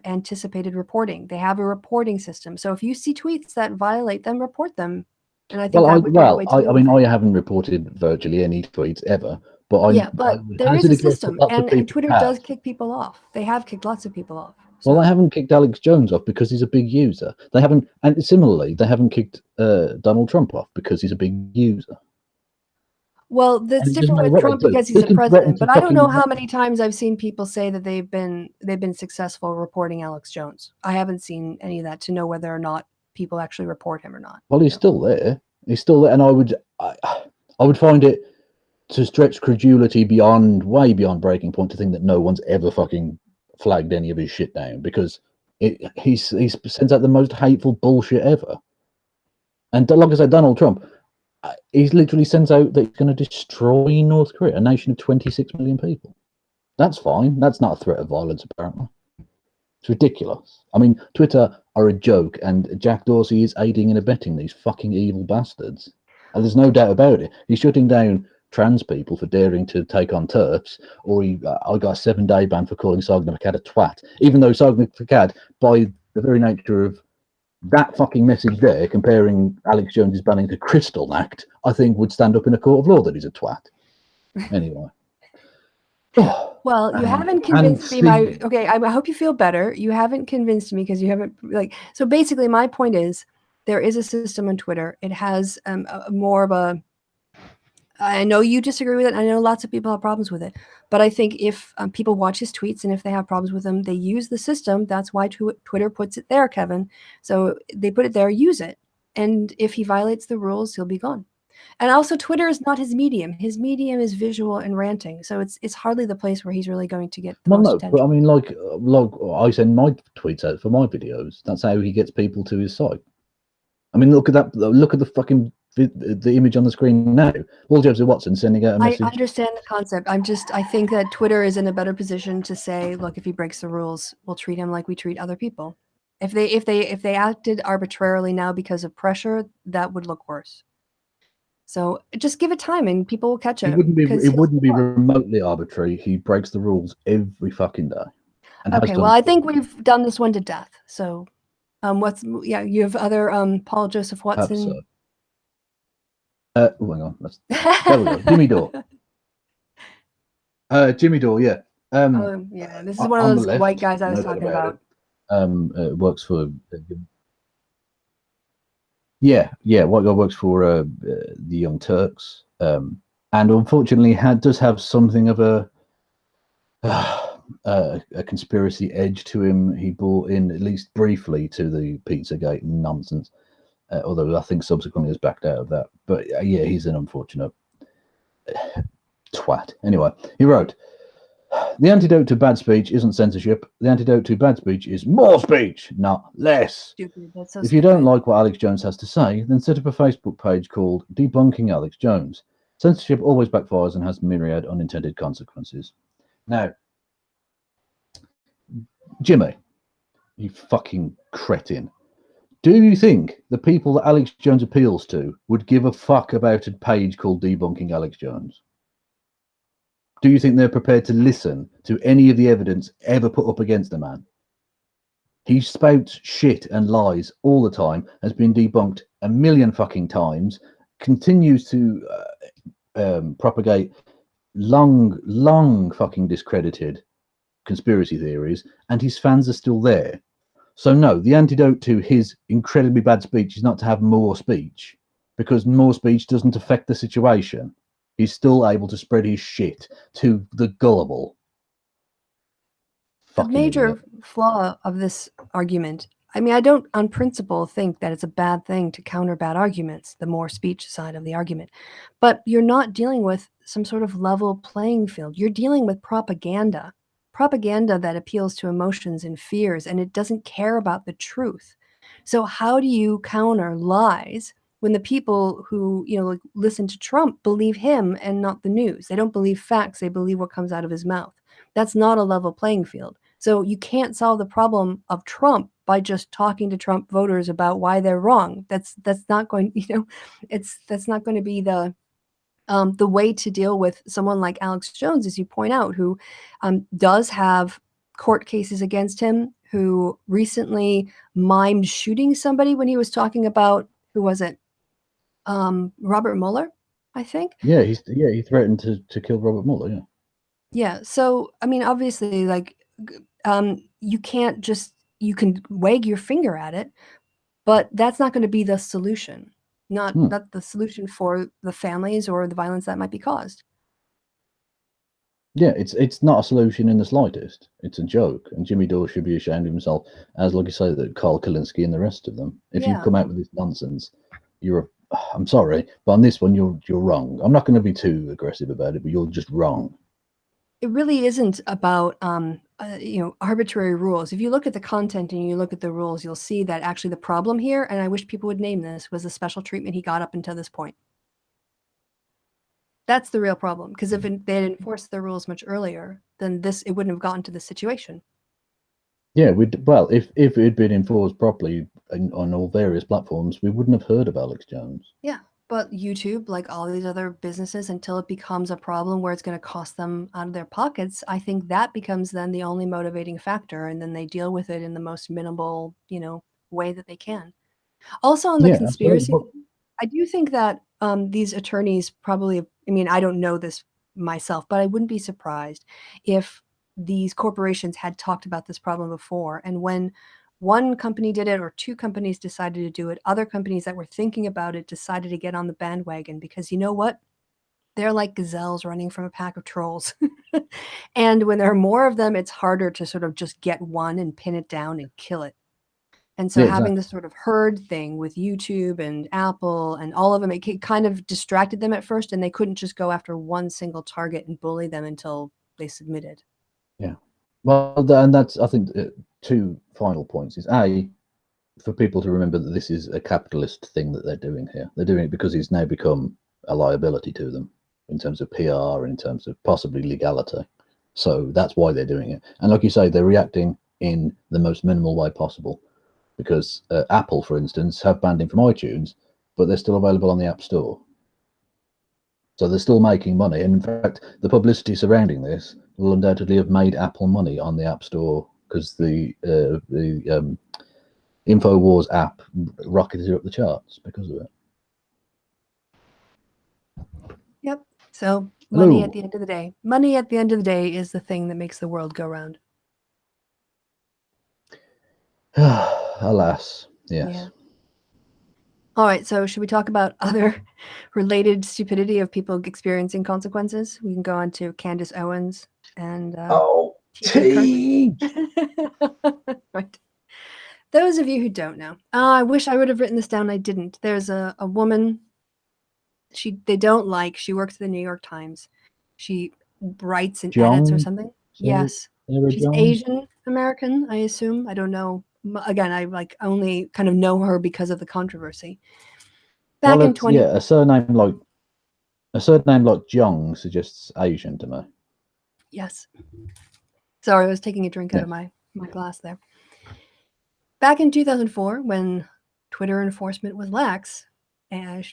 anticipated reporting. They have a reporting system. So if you see tweets that violate them, report them. And I think I mean, I haven't reported virtually any tweets ever. But there is a system, and Twitter does kick people off. They have kicked lots of people off. So. Well, they haven't kicked Alex Jones off because he's a big user. They haven't, and similarly, they haven't kicked Donald Trump off because he's a big user. Well, that's different with Trump because he's a president. But I don't know how many times I've seen people say that they've been successful reporting Alex Jones. I haven't seen any of that to know whether or not people actually report him or not. Well, he's still there. He's still there, and I would find it to stretch credulity way beyond breaking point to think that no one's ever fucking flagged any of his shit down, because he sends out the most hateful bullshit ever. And like I said, Donald Trump, he literally sends out that he's going to destroy North Korea, a nation of 26 million people. That's fine. That's not a threat of violence, apparently. It's ridiculous. I mean, Twitter are a joke, and Jack Dorsey is aiding and abetting these fucking evil bastards. And there's no doubt about it. He's shutting down trans people for daring to take on TERFs, or I got a 7-day ban for calling Sargon a twat, even though Sargon, by the very nature of that fucking message there, comparing Alex Jones' banning to Crystal Act, I think would stand up in a court of law that he's a twat. Anyway. Well, you haven't convinced me. I hope you feel better. You haven't convinced me because you haven't so basically my point is there is a system on Twitter. It has more of a, I know you disagree with it. I know lots of people have problems with it, but I think if people watch his tweets and if they have problems with them, they use the system. That's why Twitter puts it there, Kevin. So they put it there, use it. And if he violates the rules, he'll be gone. And also, Twitter is not his medium. His medium is visual and ranting. So it's hardly the place where he's really going to get the most attention. But I mean, like I send my tweets out for my videos. That's how he gets people to his site. I mean, look at that. Look at the fucking the image on the screen now. Paul Joseph Watson sending out a message. I understand the concept. I think that Twitter is in a better position to say, look, if he breaks the rules, we'll treat him like we treat other people. If they acted arbitrarily now because of pressure, that would look worse. So just give it time and people will catch it. It wouldn't be remotely arbitrary. He breaks the rules every fucking day. Okay, well, I think we've done this one to death. So you have other Paul Joseph Watson. Hang on. There we go. Jimmy Dore. Jimmy Dore, yeah. This is one of those white guys I was talking about. Works for white guy works for the Young Turks, and unfortunately does have something of a conspiracy edge to him. He bought in, at least briefly, to the Pizzagate nonsense, although I think subsequently has backed out of that. But he's an unfortunate twat. Anyway, he wrote, "The antidote to bad speech isn't censorship. The antidote to bad speech is more speech, not less. Stupid. That's so if you don't like what Alex Jones has to say, then set up a Facebook page called Debunking Alex Jones. Censorship always backfires and has myriad unintended consequences." Now, Jimmy, you fucking cretin. Do you think the people that Alex Jones appeals to would give a fuck about a page called Debunking Alex Jones? Do you think they're prepared to listen to any of the evidence ever put up against the man? He spouts shit and lies all the time, has been debunked a million fucking times, continues to propagate long fucking discredited conspiracy theories, and his fans are still there. So no, the antidote to his incredibly bad speech is not to have more speech, because more speech doesn't affect the situation. He's still able to spread his shit to the gullible. The major flaw of this argument, I mean, I don't on principle think that it's a bad thing to counter bad arguments, the more speech side of the argument, but you're not dealing with some sort of level playing field. You're dealing with propaganda that appeals to emotions and fears, and it doesn't care about the truth. So how do you counter lies when the people who listen to Trump believe him and not the news? They don't believe facts, they believe what comes out of his mouth. That's not a level playing field. So you can't solve the problem of Trump by just talking to Trump voters about why they're wrong. That's not going, that's not going to be the way to deal with someone like Alex Jones, as you point out, who does have court cases against him, who recently mimed shooting somebody when he was talking about, who was it? Robert Mueller, I think. Yeah, he threatened to kill Robert Mueller. Yeah. Yeah. So I mean, obviously, like, you can't just, you can wag your finger at it, but that's not going to be the solution. Not the solution for the families or the violence that might be caused. Yeah, it's not a solution in the slightest. It's a joke, and Jimmy Dore should be ashamed of himself, as like you say, that Carl Kalinske and the rest of them. If you come out with this nonsense, I'm sorry, but on this one you're wrong. I'm not going to be too aggressive about it, but you're just wrong. It really isn't about arbitrary rules. If you look at the content and you look at the rules, you'll see that actually the problem here, and I wish people would name this, was the special treatment he got up until this point. That's the real problem, because if they had enforced the rules much earlier, then it wouldn't have gotten to this situation. Yeah, if it had been enforced properly on all various platforms, we wouldn't have heard of Alex Jones. Yeah, but YouTube, like all these other businesses, until it becomes a problem where it's going to cost them out of their pockets, I think that becomes then the only motivating factor, and then they deal with it in the most minimal, way that they can. Also, on the conspiracy, I do think that these attorneys probably, I mean, I don't know this myself, but I wouldn't be surprised if these corporations had talked about this problem before. And when one company did it or two companies decided to do it, other companies that were thinking about it decided to get on the bandwagon, because you know what? They're like gazelles running from a pack of trolls. And when there are more of them, it's harder to sort of just get one and pin it down and kill it. And so having this sort of herd thing with YouTube and Apple and all of them, it kind of distracted them at first, and they couldn't just go after one single target and bully them until they submitted. Yeah. Well, and that's, I think, two final points is for people to remember that this is a capitalist thing that they're doing here. They're doing it because it's now become a liability to them in terms of PR and in terms of possibly legality. So that's why they're doing it. And like you say, they're reacting in the most minimal way possible. Because Apple, for instance, have banned him from iTunes, but they're still available on the App Store. So they're still making money. And in fact, the publicity surrounding this will undoubtedly have made Apple money on the App Store, because the InfoWars app rocketed up the charts because of it. Yep. So money at the end of the day. Money at the end of the day is the thing that makes the world go round. Alas, yes. Yeah. All right, so should we talk about other related stupidity of people experiencing consequences? We can go on to Candace Owens and TJ Kirk. Right. Those of you who don't know, I wish I would have written this down. I didn't. There's a woman. They don't like. She works at the New York Times. She writes and edits or something. Yes, she's Asian American, I assume. I don't know. Again, I only kind of know her because of the controversy. Back in 20. Yeah, a surname like Jung suggests Asian to me. Yes. Sorry, I was taking a drink out of my glass there. Back in 2004, when Twitter enforcement was lax, and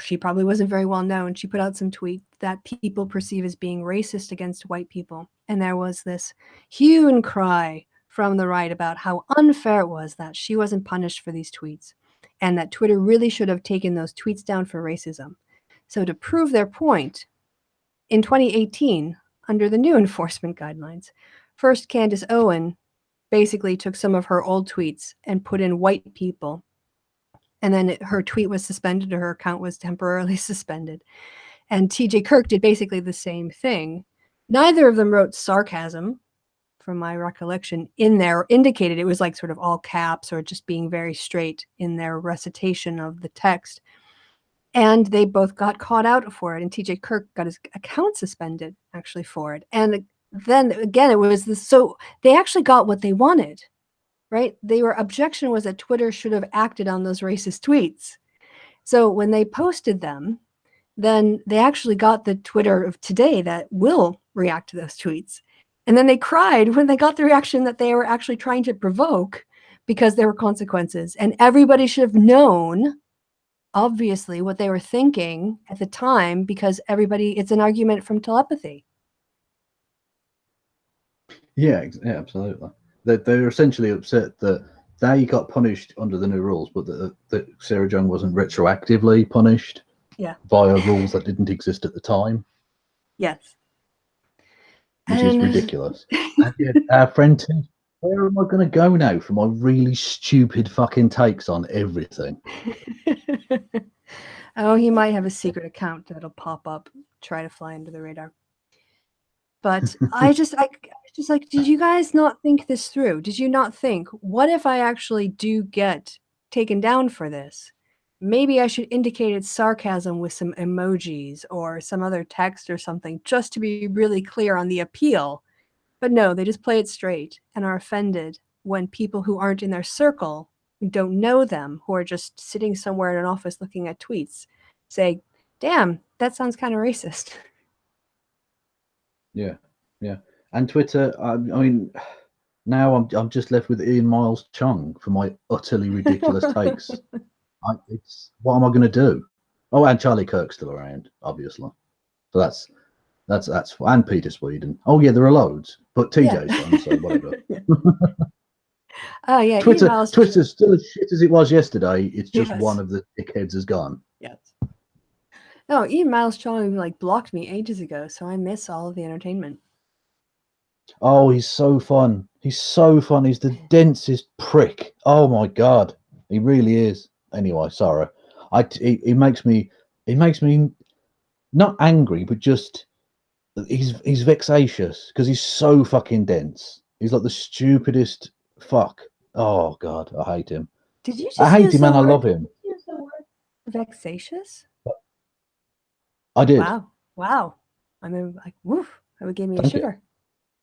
she probably wasn't very well known, she put out some tweets that people perceive as being racist against white people. And there was this hue and cry from the right about how unfair it was that she wasn't punished for these tweets, and that Twitter really should have taken those tweets down for racism. So to prove their point, in 2018, under the new enforcement guidelines, first Candace Owens basically took some of her old tweets and put in white people, and then her tweet was suspended, or her account was temporarily suspended. And TJ Kirk did basically the same thing. Neither of them wrote sarcasm, from my recollection, in there, indicated it was like sort of all caps or just being very straight in their recitation of the text. And they both got caught out for it. And TJ Kirk got his account suspended actually for it. And then again, it was this. So they actually got what they wanted, right? Their objection was that Twitter should have acted on those racist tweets. So when they posted them, then they actually got the Twitter of today that will react to those tweets. And then they cried when they got the reaction that they were actually trying to provoke because there were consequences. And everybody should have known, obviously, what they were thinking at the time, because it's an argument from telepathy. Yeah, absolutely. They're essentially upset that they got punished under the new rules, but that Sarah Jane wasn't retroactively punished via rules that didn't exist at the time. Yes. Which is ridiculous. And yet, our friend Tim, where am I going to go now for my really stupid fucking takes on everything? Oh, he might have a secret account that'll pop up, try to fly under the radar. But I just like, did you guys not think this through? Did you not think, what if I actually do get taken down for this? Maybe I should indicate it's sarcasm with some emojis or some other text or something, just to be really clear on the appeal. But no, they just play it straight and are offended when people who aren't in their circle, who don't know them, who are just sitting somewhere in an office looking at tweets, say, damn, that sounds kind of racist. Yeah. And Twitter, I mean, now I'm just left with Ian Miles Chung for my utterly ridiculous takes. What am I going to do? Oh, and Charlie Kirk's still around, obviously. So that's and Peter Sweden. Oh yeah, there are loads, but TJ's done, so whatever. Oh yeah, Twitter's still as shit as it was yesterday. It's just one of the dickheads has gone. Yes. No, Ian Miles Chung blocked me ages ago, so I miss all of the entertainment. Oh, he's so fun. He's so fun. He's the densest prick. Oh my god, he really is. Anyway, sorry. He makes me not angry, but just he's vexatious because he's so fucking dense. He's like the stupidest fuck. Oh god, I hate him. Did you just I hate him and I love him. Did you use the word vexatious? I did. Wow. I mean, woof. That gave me a shiver.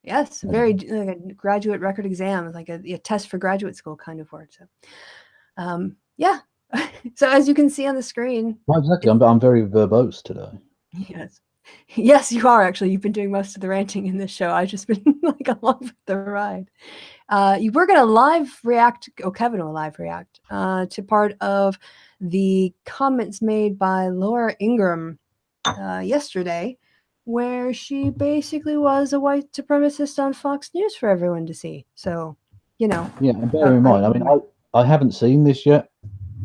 Yes, very like a graduate record exam, like a test for graduate school kind of word. So, yeah. So as you can see on the screen. Well, exactly. I'm very verbose today. Yes, you are actually. You've been doing most of the ranting in this show. I've just been along for the ride. We're going to live react. Kevin will live react to part of the comments made by Laura Ingraham yesterday, where she basically was a white supremacist on Fox News for everyone to see. So, Yeah, and bear in mind, I mean, I haven't seen this yet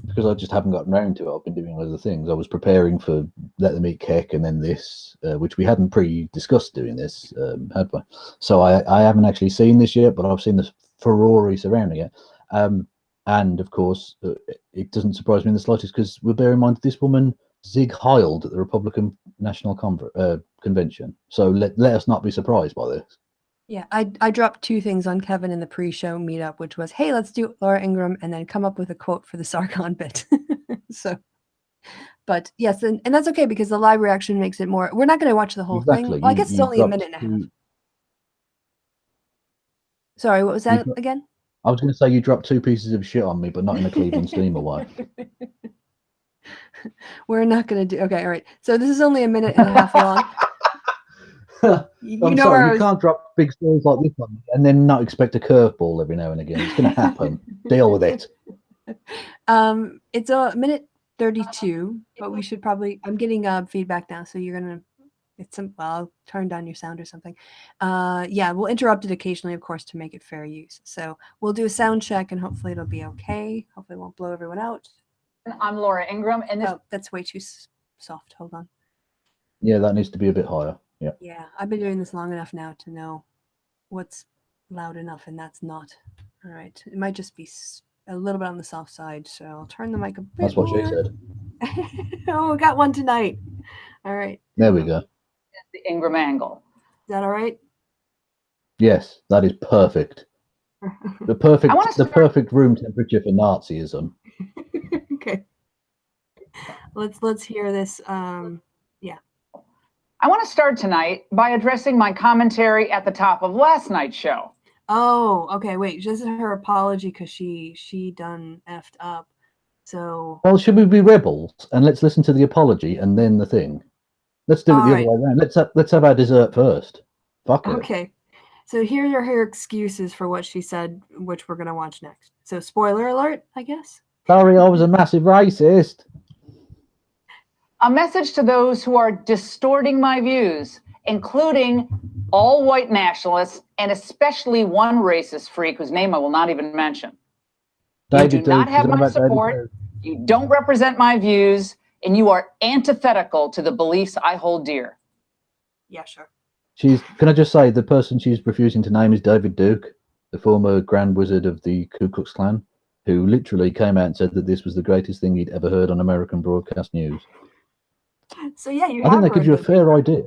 because I just haven't gotten around to it. I've been doing other things. I was preparing for Let Them Eat Cake and then this, which we hadn't pre-discussed doing this, had we? So I haven't actually seen this yet, but I've seen the furore surrounding it. And of course, it doesn't surprise me in the slightest because we'll bear in mind this woman Zig Heiled at the Republican National Convention. So let us not be surprised by this. Yeah, I dropped two things on Kevin in the pre-show meetup, which was, hey, let's do Laura Ingraham and then come up with a quote for the Sargon bit. So, but yes, and that's okay because the live reaction makes it more. We're not going to watch the whole thing. Well, I guess it's only a minute and a half. Sorry, what was that again? I was going to say you dropped two pieces of shit on me, but not in a Cleveland Steamer way. We're not going to do. Okay, all right. So this is only a minute and a half long. I'm sorry, you can't drop big stories like this on me and then not expect a curveball every now and again. It's going to happen. Deal with it. It's a minute 32, but we should probably. I'm getting feedback now, so you're gonna. Well, I'll turn down your sound or something. Yeah, we'll interrupt it occasionally, of course, to make it fair use. So we'll do a sound check, and hopefully it'll be okay. Hopefully, it won't blow everyone out. I'm Laura Ingraham, and this. Oh, that's way too soft. Hold on. Yeah, that needs to be a bit higher. Yeah. Yeah, I've been doing this long enough now to know what's loud enough and that's not. All right. It might just be a little bit on the soft side, so I'll turn the mic a bit That's what more. she said. Oh, we got one tonight. All right. There we go. The Ingraham angle. Is that all right? Yes, that is perfect. The perfect room temperature for Nazism. Okay. Let's hear this. Yeah. I want to start tonight by addressing my commentary at the top of last night's show. Oh, okay. Wait, this is her apology because she done effed up. So. Well, should we be rebels and let's listen to the apology and then the thing? Let's do it the other way around. Let's have our dessert first. Fuck it. Okay. So here are her excuses for what she said, which we're going to watch next. So spoiler alert, I guess. Sorry, I was a massive racist. A message to those who are distorting my views, including all white nationalists and especially one racist freak whose name I will not even mention. You do not have my support, you don't represent my views, and you are antithetical to the beliefs I hold dear. Yeah, sure. Can I just say, the person she's refusing to name is David Duke, the former Grand Wizard of the Ku Klux Klan, who literally came out and said that this was the greatest thing he'd ever heard on American broadcast news. So yeah, I think that gives you a fair idea.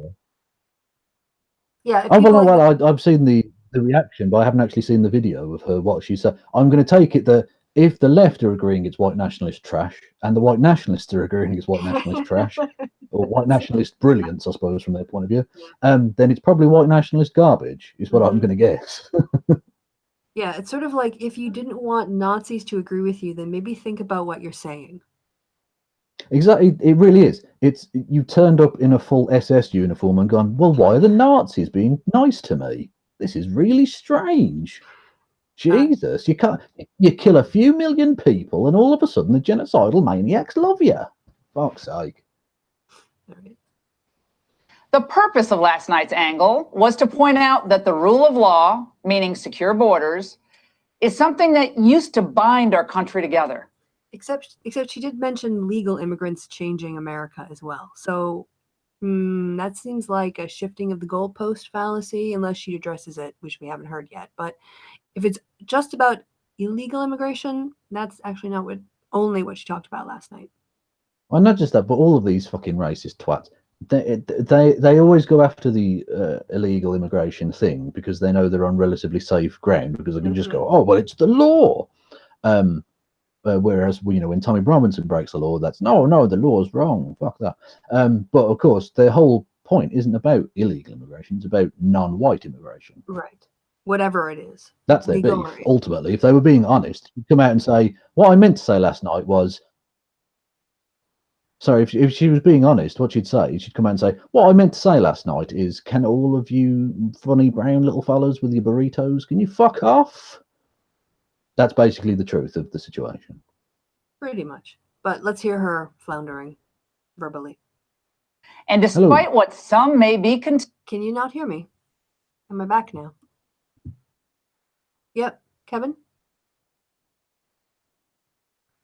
Yeah. Oh well, I've seen the reaction, but I haven't actually seen the video of her what she said. I'm going to take it that if the left are agreeing it's white nationalist trash, and the white nationalists are agreeing it's white nationalist trash, or white nationalist brilliance, I suppose, from their point of view, then it's probably white nationalist garbage, is what I'm going to guess. Yeah, it's sort of like if you didn't want Nazis to agree with you, then maybe think about what you're saying. Exactly, it really is. It's you turned up in a full SS uniform and gone, well, why are the Nazis being nice to me? This is really strange. Jesus, you kill a few million people and all of a sudden the genocidal maniacs love you. Fuck's sake. The purpose of last night's angle was to point out that the rule of law, meaning secure borders, is something that used to bind our country together. Except she did mention legal immigrants changing America as well. So that seems like a shifting of the goalpost fallacy, unless she addresses it, which we haven't heard yet. But if it's just about illegal immigration, that's actually not only what she talked about last night. Well, not just that, but all of these fucking racist twats. They always go after the illegal immigration thing because they know they're on relatively safe ground, because they can just go, oh well, it's the law. Whereas when Tommy Robinson breaks the law, that's no, the law's wrong. Fuck that. But of course, their whole point isn't about illegal immigration; it's about non-white immigration. Right. Whatever it is. That's their beef. Ultimately, if they were being honest, you'd come out and say, what I meant to say last night was. Sorry, if she was being honest, what she'd say, she'd come out and say, what I meant to say last night is, can all of you funny brown little fellas with your burritos, can you fuck off? That's basically the truth of the situation. Pretty much. But let's hear her floundering verbally. And despite what some may be... Can you not hear me? Am I back now? Yep. Kevin?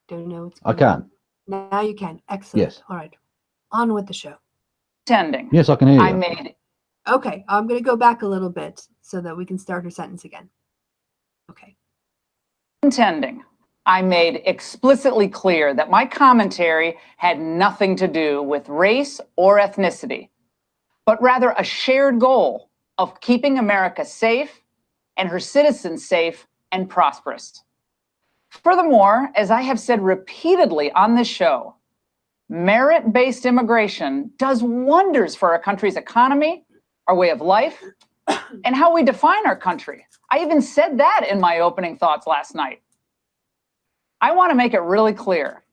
Don't know what's going on. I can. Now you can. Excellent. Yes. All right. On with the show. Contending. Yes, I can hear you. I made it. Okay. I'm going to go back a little bit so that we can start her sentence again. Okay. Contending. I made explicitly clear that my commentary had nothing to do with race or ethnicity, but rather a shared goal of keeping America safe and her citizens safe and prosperous. Furthermore, as I have said repeatedly on this show, merit-based immigration does wonders for our country's economy, our way of life, and how we define our country. I even said that in my opening thoughts last night. I want to make it really clear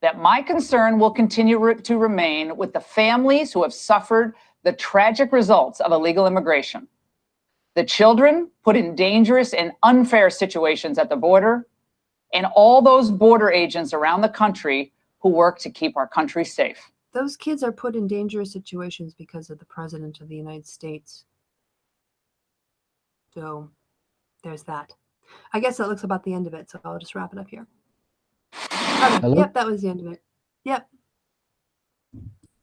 that my concern will continue to remain with the families who have suffered the tragic results of illegal immigration, the children put in dangerous and unfair situations at the border, and all those border agents around the country who work to keep our country safe. Those kids are put in dangerous situations because of the President of the United States. So there's that. I guess that looks about the end of it, so I'll just wrap it up here. Okay. Hello? Yep, that was the end of it. Yep.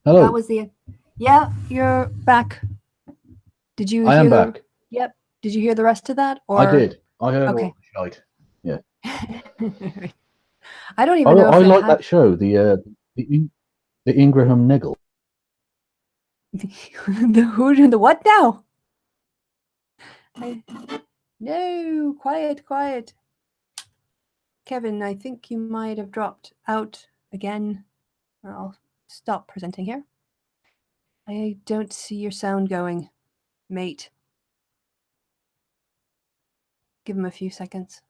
Hello. That was the end. Yeah, you're back. Did you I hear am back. Yep. Did you hear the rest of that? Or... I did. I heard okay. all the shite. Yeah. I don't even know if I like that show, the Ingraham Niggle. The what now? No, quiet. Kevin, I think you might have dropped out again. I'll stop presenting here. I don't see your sound going, mate. Give him a few seconds.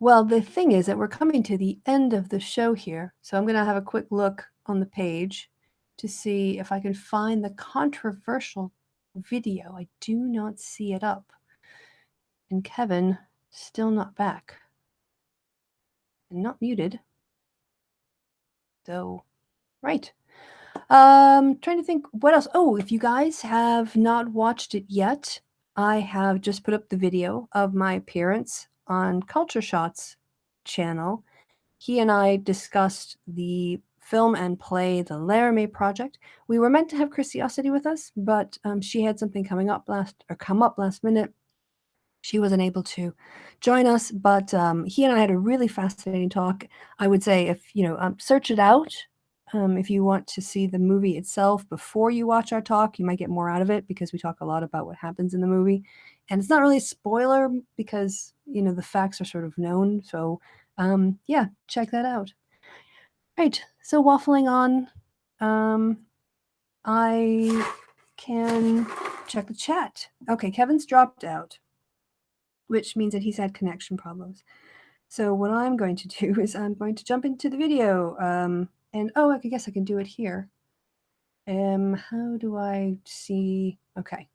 Well, the thing is that we're coming to the end of the show here, so I'm going to have a quick look on the page to see if I can find the controversial video. I do not see it up. And Kevin still not back. And not muted. So, right. Trying to think what else. Oh, if you guys have not watched it yet, I have just put up the video of my appearance on Culture Shots channel. He and I discussed the film and play The Laramie Project. We were meant to have Kristi with us, but she had something come up last minute. She wasn't able to join us, but he and I had a really fascinating talk. I would say if, search it out. If you want to see the movie itself before you watch our talk, you might get more out of it because we talk a lot about what happens in the movie. And it's not really a spoiler because, the facts are sort of known. So, yeah, check that out. Right. So waffling on, I can check the chat. Okay, Kevin's dropped out, which means that he's had connection problems. So what I'm going to do is I'm going to jump into the video. I guess I can do it here. How do I see? Okay,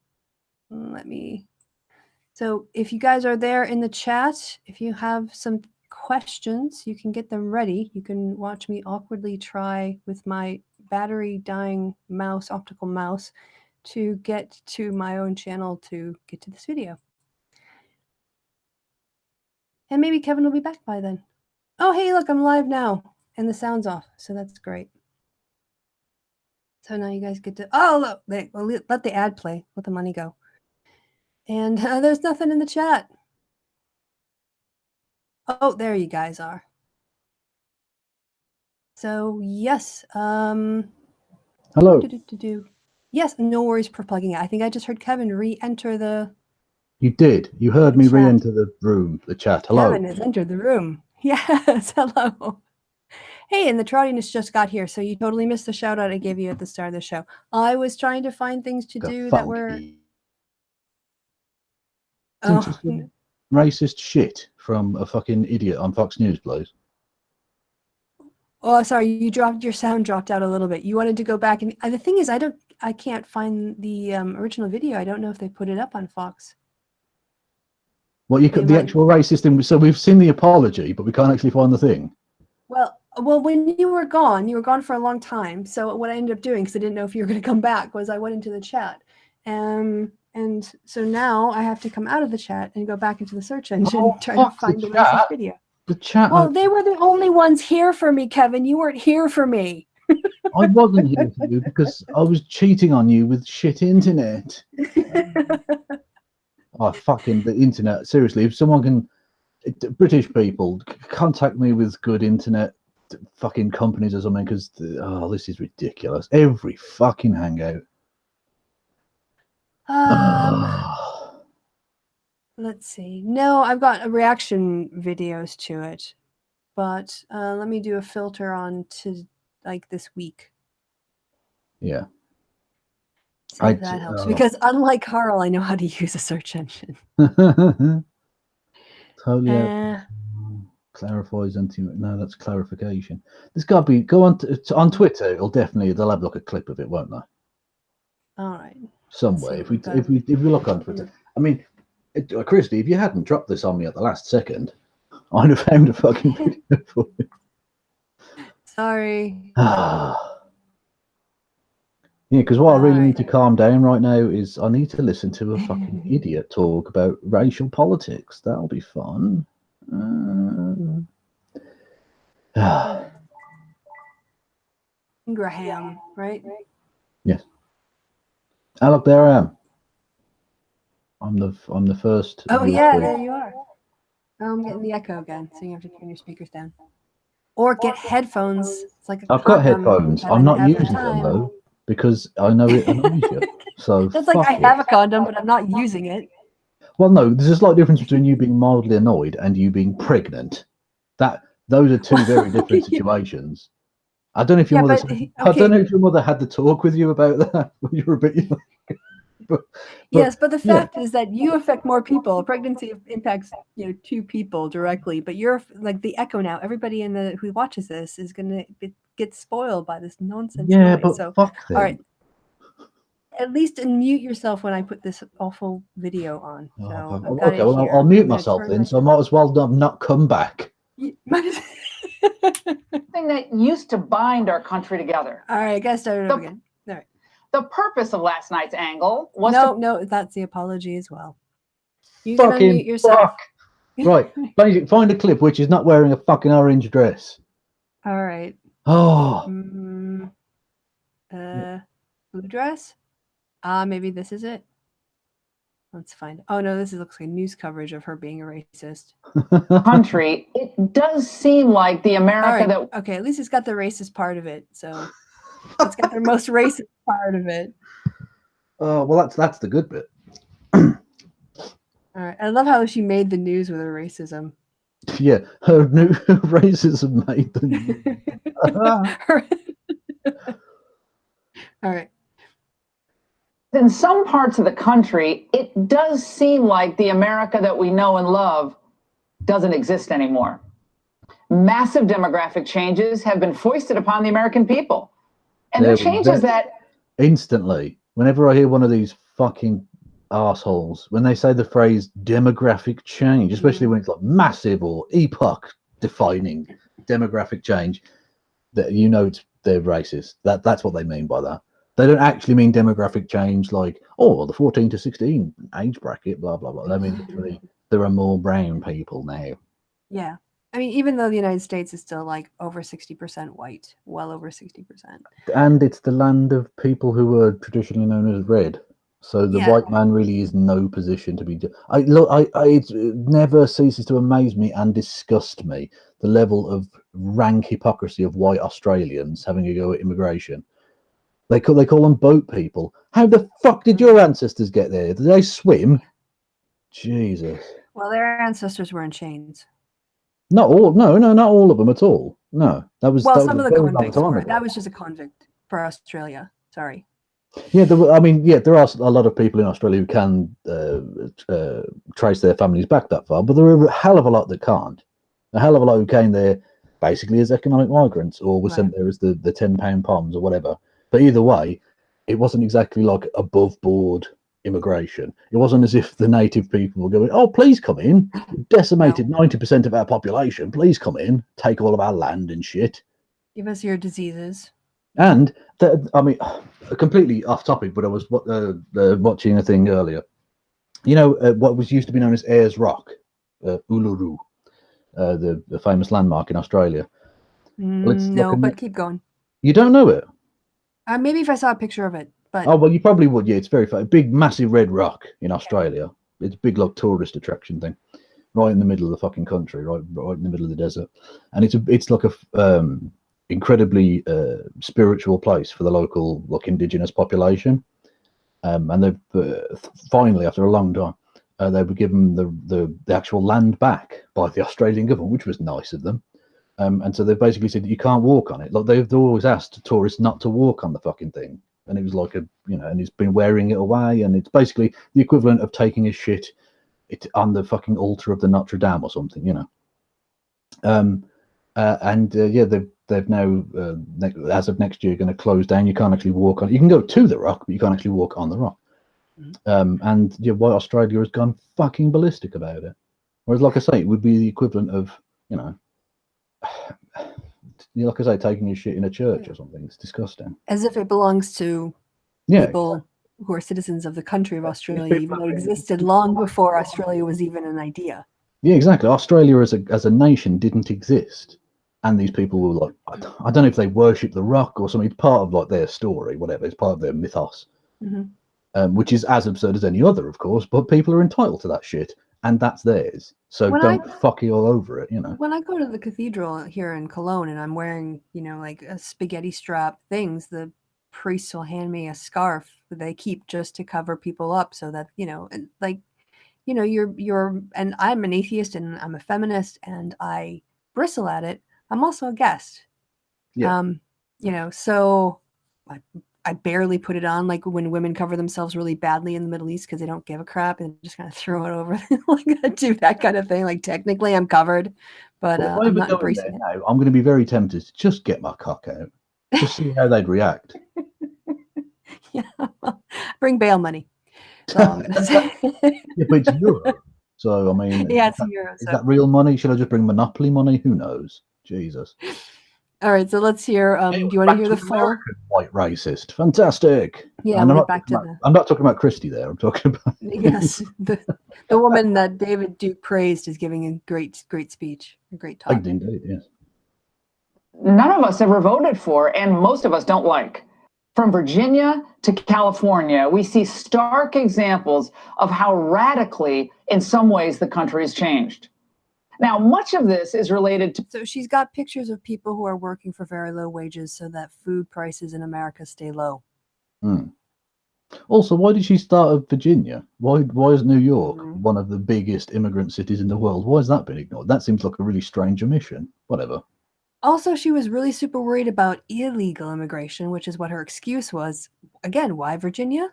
so if you guys are there in the chat, if you have some questions, you can get them ready. You can watch me awkwardly try with my battery dying optical mouse, to get to my own channel to get to this video. And maybe Kevin will be back by then. Oh, hey, look, I'm live now. And the sound's off, so that's great. So now you guys get to... Oh, look, let the ad play. Let the money go. And there's nothing in the chat. Oh, there you guys are. So, yes. Hello. Yes, no worries for plugging it. I think I just heard Kevin re-enter the... You did. You heard me re-enter the room, the chat. Hello. Kevin has entered the room. Yes, hello. Hey, and the Troutyness just got here, so you totally missed the shout out I gave you at the start of the show. I was trying to find things to do that were... Racist shit from a fucking idiot on Fox News, please. Oh, sorry, your sound dropped out a little bit. You wanted to go back, and the thing is, I can't find the original video. I don't know if they put it up on Fox. Well, the actual racist thing. So we've seen the apology, but we can't actually find the thing. Well, when you were gone for a long time. So what I ended up doing, because I didn't know if you were going to come back, was I went into the chat, and so now I have to come out of the chat and go back into the search engine and try to find the racist video. The chat. Well, they were the only ones here for me, Kevin. You weren't here for me. I wasn't here for you because I was cheating on you with shit internet. Oh, fucking the internet. Seriously, if someone can, British people, contact me with good internet fucking companies or something, because, this is ridiculous. Every fucking hangout. Let's see. No, I've got reaction videos to it, but let me do a filter on to like this week. Yeah. See if that helps, because unlike Carl, I know how to use a search engine. Totally. Clarifies no, that's clarification. There's got to be, go on Twitter. They'll have like a clip of it, won't they? All right. Somewhere, if we look on Twitter, I mean, Kristi, if you hadn't dropped this on me at the last second, I'd have found a fucking video for you. Sorry. Yeah, because what I really need to calm down right now is I need to listen to a fucking idiot talk about racial politics. That'll be fun. Ingraham, right? Yes. Oh, look, there I am. I'm the first. Oh yeah, there you are. I'm getting the echo again, so you have to turn your speakers down, or get headphones. It's like I've got headphones. I'm not using them though because I know it annoys you. So that's like I have a condom, but I'm not using it. Well, no, there's a slight difference between you being mildly annoyed and you being pregnant. Those are two very different situations. I don't know if your mother. I don't know if your mother had the talk with you about that when you were a bit young. But the fact is that you affect more people. Pregnancy impacts 2 people directly, but you're like the echo now. Everybody who watches this is gonna get spoiled by this nonsense. Yeah, noise. but so fuck them. all right. at least unmute yourself when I put this awful video on. So I've got Okay, it well, here. I'll mute I'm gonna myself turn then, my- so I might as well not come back. Thing that used to bind our country together. All right, I gotta start it over again. All right. The purpose of last night's angle was No, that's the apology as well. You can Fucking unmute yourself. fuck. Right, find a clip which is not wearing a fucking orange dress. All right. Oh, Blue dress? Maybe this is it. Let's find. Oh no, this looks like news coverage of her being a racist. country. It does seem like the America that Okay, at least it's got the racist part of it. So it's got the most racist part of it. oh, well, that's the good bit. All right. I love how she made the news with her racism. Yeah, her new racism made the All right. in some parts of the country, it does seem like the America that we know and love doesn't exist anymore. Massive demographic changes have been foisted upon the American people. And the changes that instantly, whenever I hear one of these fucking assholes, when they say the phrase demographic change, especially when it's like massive or epoch defining demographic change, that they're racist. That's what they mean by that. They don't actually mean demographic change like, oh, the 14 to 16 age bracket, blah, blah, blah. They mean literally there are more brown people now. Yeah. I mean, even though the United States is still like over 60% white, well over 60%. And it's the land of people who were traditionally known as red. So the white man really is no position to be. It never ceases to amaze me and disgust me the level of rank hypocrisy of white Australians having a go at immigration. They call them boat people. How the fuck did your ancestors get there? Did they swim? Jesus. Well, their ancestors were in chains. Not all. No, not all of them at all. No, that was. Well, that some was of the a very long convicts time were. ago. That was just a convict for Australia. Sorry. Yeah, there are a lot of people in Australia who can trace their families back that far, but there are a hell of a lot that can't. A hell of a lot who came there basically as economic migrants or were sent there as the £10 poms or whatever. But either way, it wasn't exactly like above board immigration. It wasn't as if the native people were going, oh, please come in. Decimated 90% of our population. Please come in. Take all of our land and shit. Give us your diseases. And, completely off topic, but I was watching a thing earlier. You know, what was used to be known as Ayers Rock, Uluru, the famous landmark in Australia. No, but keep going. You don't know it? Maybe if I saw a picture of it. But oh, well, you probably would. Yeah, it's very big, massive red rock in Australia. It's a big, like, tourist attraction thing, right in the middle of the fucking country, right in the middle of the desert, and it's like a incredibly spiritual place for the local, like, indigenous population. And they've finally, after a long time, they were given the actual land back by the Australian government, which was nice of them. And so they've basically said that you can't walk on it. Like, they've always asked tourists not to walk on the fucking thing. And it was like and it's been wearing it away, and it's basically the equivalent of taking a shit on the fucking altar of the Notre Dame or something, they've now, as of next year, going to close down. You can't actually walk on. You can go to the rock, but you can't actually walk on the rock. White Australia has gone fucking ballistic about it. Whereas, like I say, it would be the equivalent of, like I say, taking a shit in a church or something. It's disgusting. As if it belongs to people who are citizens of the country of Australia, even though it existed long before Australia was even an idea. Yeah, exactly. Australia as a nation didn't exist. And these people were like, I don't know if they worship the rock or something. It's part of, like, their story, whatever. It's part of their mythos, which is as absurd as any other, of course. But people are entitled to that shit, and that's theirs. So don't fuck you all over it, When I go to the cathedral here in Cologne and I'm wearing, like a spaghetti strap things, the priests will hand me a scarf that they keep just to cover people up, so that and you're and I'm an atheist and I'm a feminist and I bristle at it. I'm also a guest. So I barely put it on, like when women cover themselves really badly in the Middle East because they don't give a crap and just kind of throw it over. Like, I do that kind of thing. Like, technically I'm covered, but I'm not embracing it. Now, I'm going to be very tempted to just get my cock out, just see how they'd react. Yeah, Bring bail money. That's all I'm going to say. Yeah, but it's euro. So, I mean, Yeah, it's euro. Is that real money? Should I just bring Monopoly money? Who knows? Jesus. All right, so let's hear. Do you want to hear the full? American white racist. Fantastic. Yeah, and we'll get back to I'm not talking about Kristi there. I'm talking about yes, the woman that David Duke praised is giving a great speech, a great talk. Indeed, yes. None of us ever voted for, and most of us don't like. From Virginia to California, we see stark examples of how radically, in some ways, the country has changed. Now, much of this is related to... So she's got pictures of people who are working for very low wages so that food prices in America stay low. Also, why did she start at Virginia? Why is New York one of the biggest immigrant cities in the world? Why has that been ignored? That seems like a really strange omission. Whatever. Also, she was really super worried about illegal immigration, which is what her excuse was. Again, why Virginia?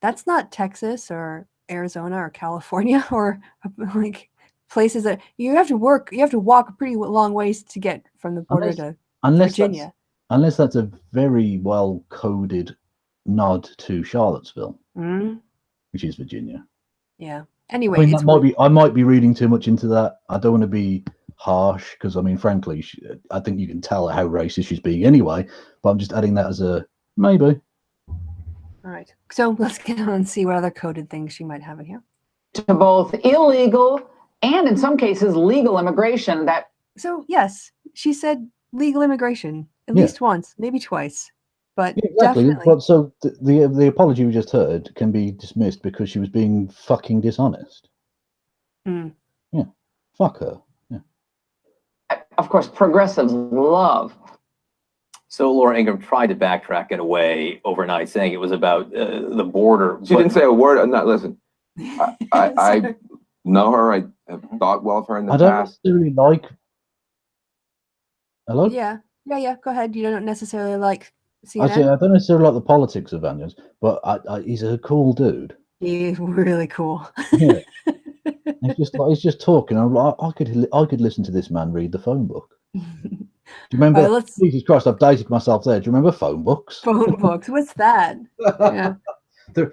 That's not Texas or Arizona or California or like places that you have to walk a pretty long ways to get from the border to Virginia. Unless that's a very well coded nod to Charlottesville, which is Virginia. Yeah. Anyway, I mean, I might be reading too much into that. I don't want to be harsh because, I mean, frankly, I think you can tell how racist she's being anyway. But I'm just adding that as a maybe. All right. So let's get on and see what other coded things she might have in here. To both illegal and, in some cases, legal immigration. So yes, she said legal immigration at least once, maybe twice. But exactly. Definitely. But so the apology we just heard can be dismissed because she was being fucking dishonest. Yeah, fuck her. Yeah. Of course, progressives love. So Laura Ingraham tried to backtrack it away overnight, saying it was about the border. She didn't say a word. No, listen. I know her. I have thought well of her in the past. I don't necessarily like. Hello. Yeah. Go ahead. You don't necessarily like. I don't necessarily like the politics of Onions, but he's a cool dude. He's really cool. Yeah. he's just talking. I'm like, I could listen to this man read the phone book. Do you remember? Right, Jesus Christ, I've dated myself there. Do you remember phone books? Phone books. What's that? Yeah.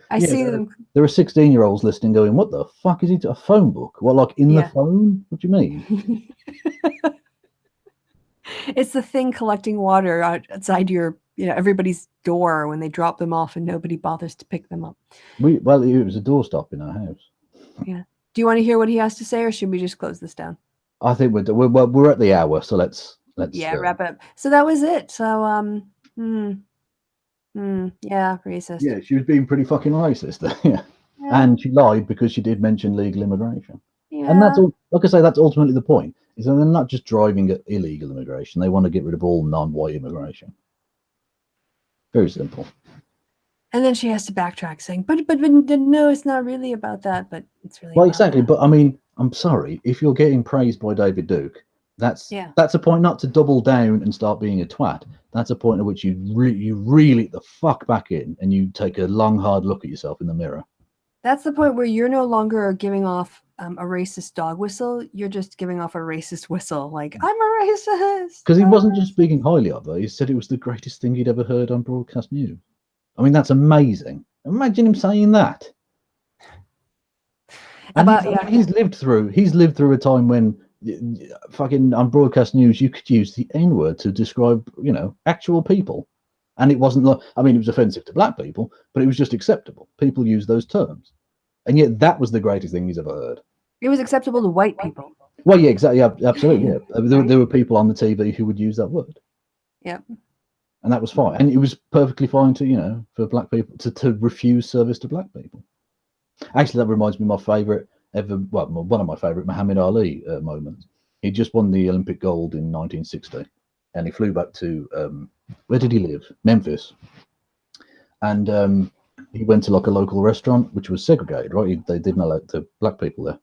I see them. There are 16-year-olds listening, going, "What the fuck is he? A phone book? What, like in the phone? What do you mean?" It's the thing collecting water outside your, everybody's door when they drop them off and nobody bothers to pick them up. It was a doorstop in our house. Yeah. Do you want to hear what he has to say, or should we just close this down? I think we're at the hour, so let's wrap it up. So that was it. So racist. Yeah, she was being pretty fucking racist there. Yeah. And she lied because she did mention legal immigration. Yeah. And that's all. Like I say, that's ultimately the point. Is that they're not just driving at illegal immigration; they want to get rid of all non-white immigration. Very simple. And then she has to backtrack, saying, "But no, it's not really about that. But it's really." Well, exactly. That. But I mean, I'm sorry if you're getting praised by David Duke. That's a point not to double down and start being a twat. That's a point at which you reel it the fuck back in and you take a long, hard look at yourself in the mirror. That's the point where you're no longer giving off a racist dog whistle. You're just giving off a racist whistle, like, I'm a racist. Because he wasn't just speaking highly of her. He said it was the greatest thing he'd ever heard on broadcast news. I mean, that's amazing. Imagine him saying that. And he's lived through a time when fucking on broadcast news you could use the N-word to describe, actual people. And it wasn't like, I mean, it was offensive to black people, but it was just acceptable. People use those terms. And yet that was the greatest thing he's ever heard. It was acceptable to white people. Well, yeah, exactly. Yeah, absolutely. Yeah. There were people on the TV who would use that word. Yep. And that was fine. And it was perfectly fine to, for black people to refuse service to black people. Actually, that reminds me of my favourite one of my favourite Muhammad Ali moments. He just won the Olympic gold in 1960. And he flew back to, where did he live? Memphis. And he went to like a local restaurant, which was segregated, right? They didn't allow the black people there.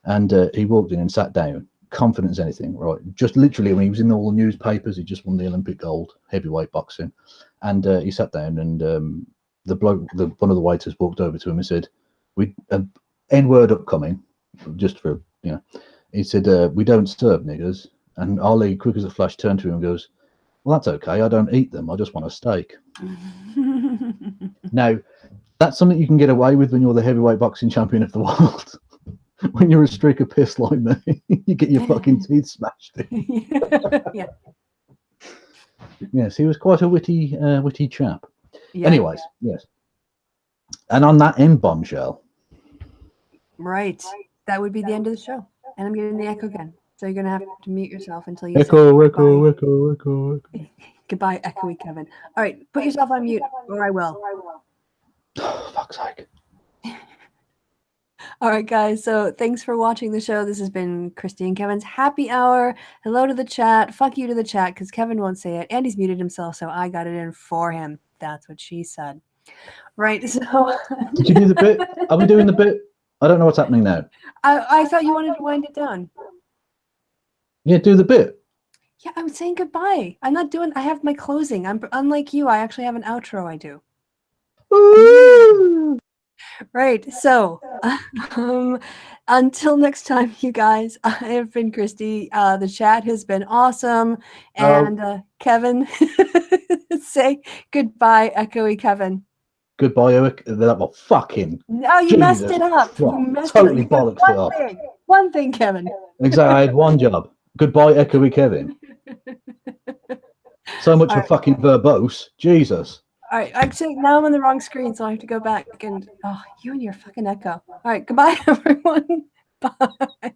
And he walked in and sat down, confident as anything, right? Just literally, when he was in all the newspapers, he just won the Olympic gold, heavyweight boxing. And he sat down and the bloke, one of the waiters walked over to him and said, N-word upcoming, just for, he said, we don't serve niggers. And Ali, quick as a flash, turned to him and goes, Well, that's okay. I don't eat them. I just want a steak. Now, that's something you can get away with when you're the heavyweight boxing champion of the world. When you're a streak of piss like me, you get your fucking teeth smashed in. Yeah. Yes, he was quite a witty chap. Yeah. Anyways, yes. And on that end bombshell. Right. That would be the end of the show. And I'm getting the echo again. So you're going to have to mute yourself until you say Echo. goodbye, echoey Kevin. All right. Put yourself on mute or I will. Oh, fuck's sake. All right, guys. So thanks for watching the show. This has been Kristi and Kevin's happy hour. Hello to the chat. Fuck you to the chat because Kevin won't say it. And he's muted himself, so I got it in for him. That's what she said. Right. So Did you do the bit? Are we doing the bit? I don't know what's happening now. I thought you wanted to wind it down. Yeah, do the bit. Yeah, I'm saying goodbye. I have my closing. Unlike you, I actually have an outro I do. Woo! Right. So until next time, you guys, I have been Kristi. The chat has been awesome. And Kevin, say goodbye, echoey Kevin. Goodbye, Eric. Well, fucking. No, you Jesus messed it up. Christ. You messed Totally it up. bollocks it up. One thing, Kevin. Exactly. I had one job. Goodbye, echoey Kevin. So much for fucking verbose. Jesus. All right. Actually, now I'm on the wrong screen, so I have to go back and you and your fucking echo. All right. Goodbye, everyone. Bye.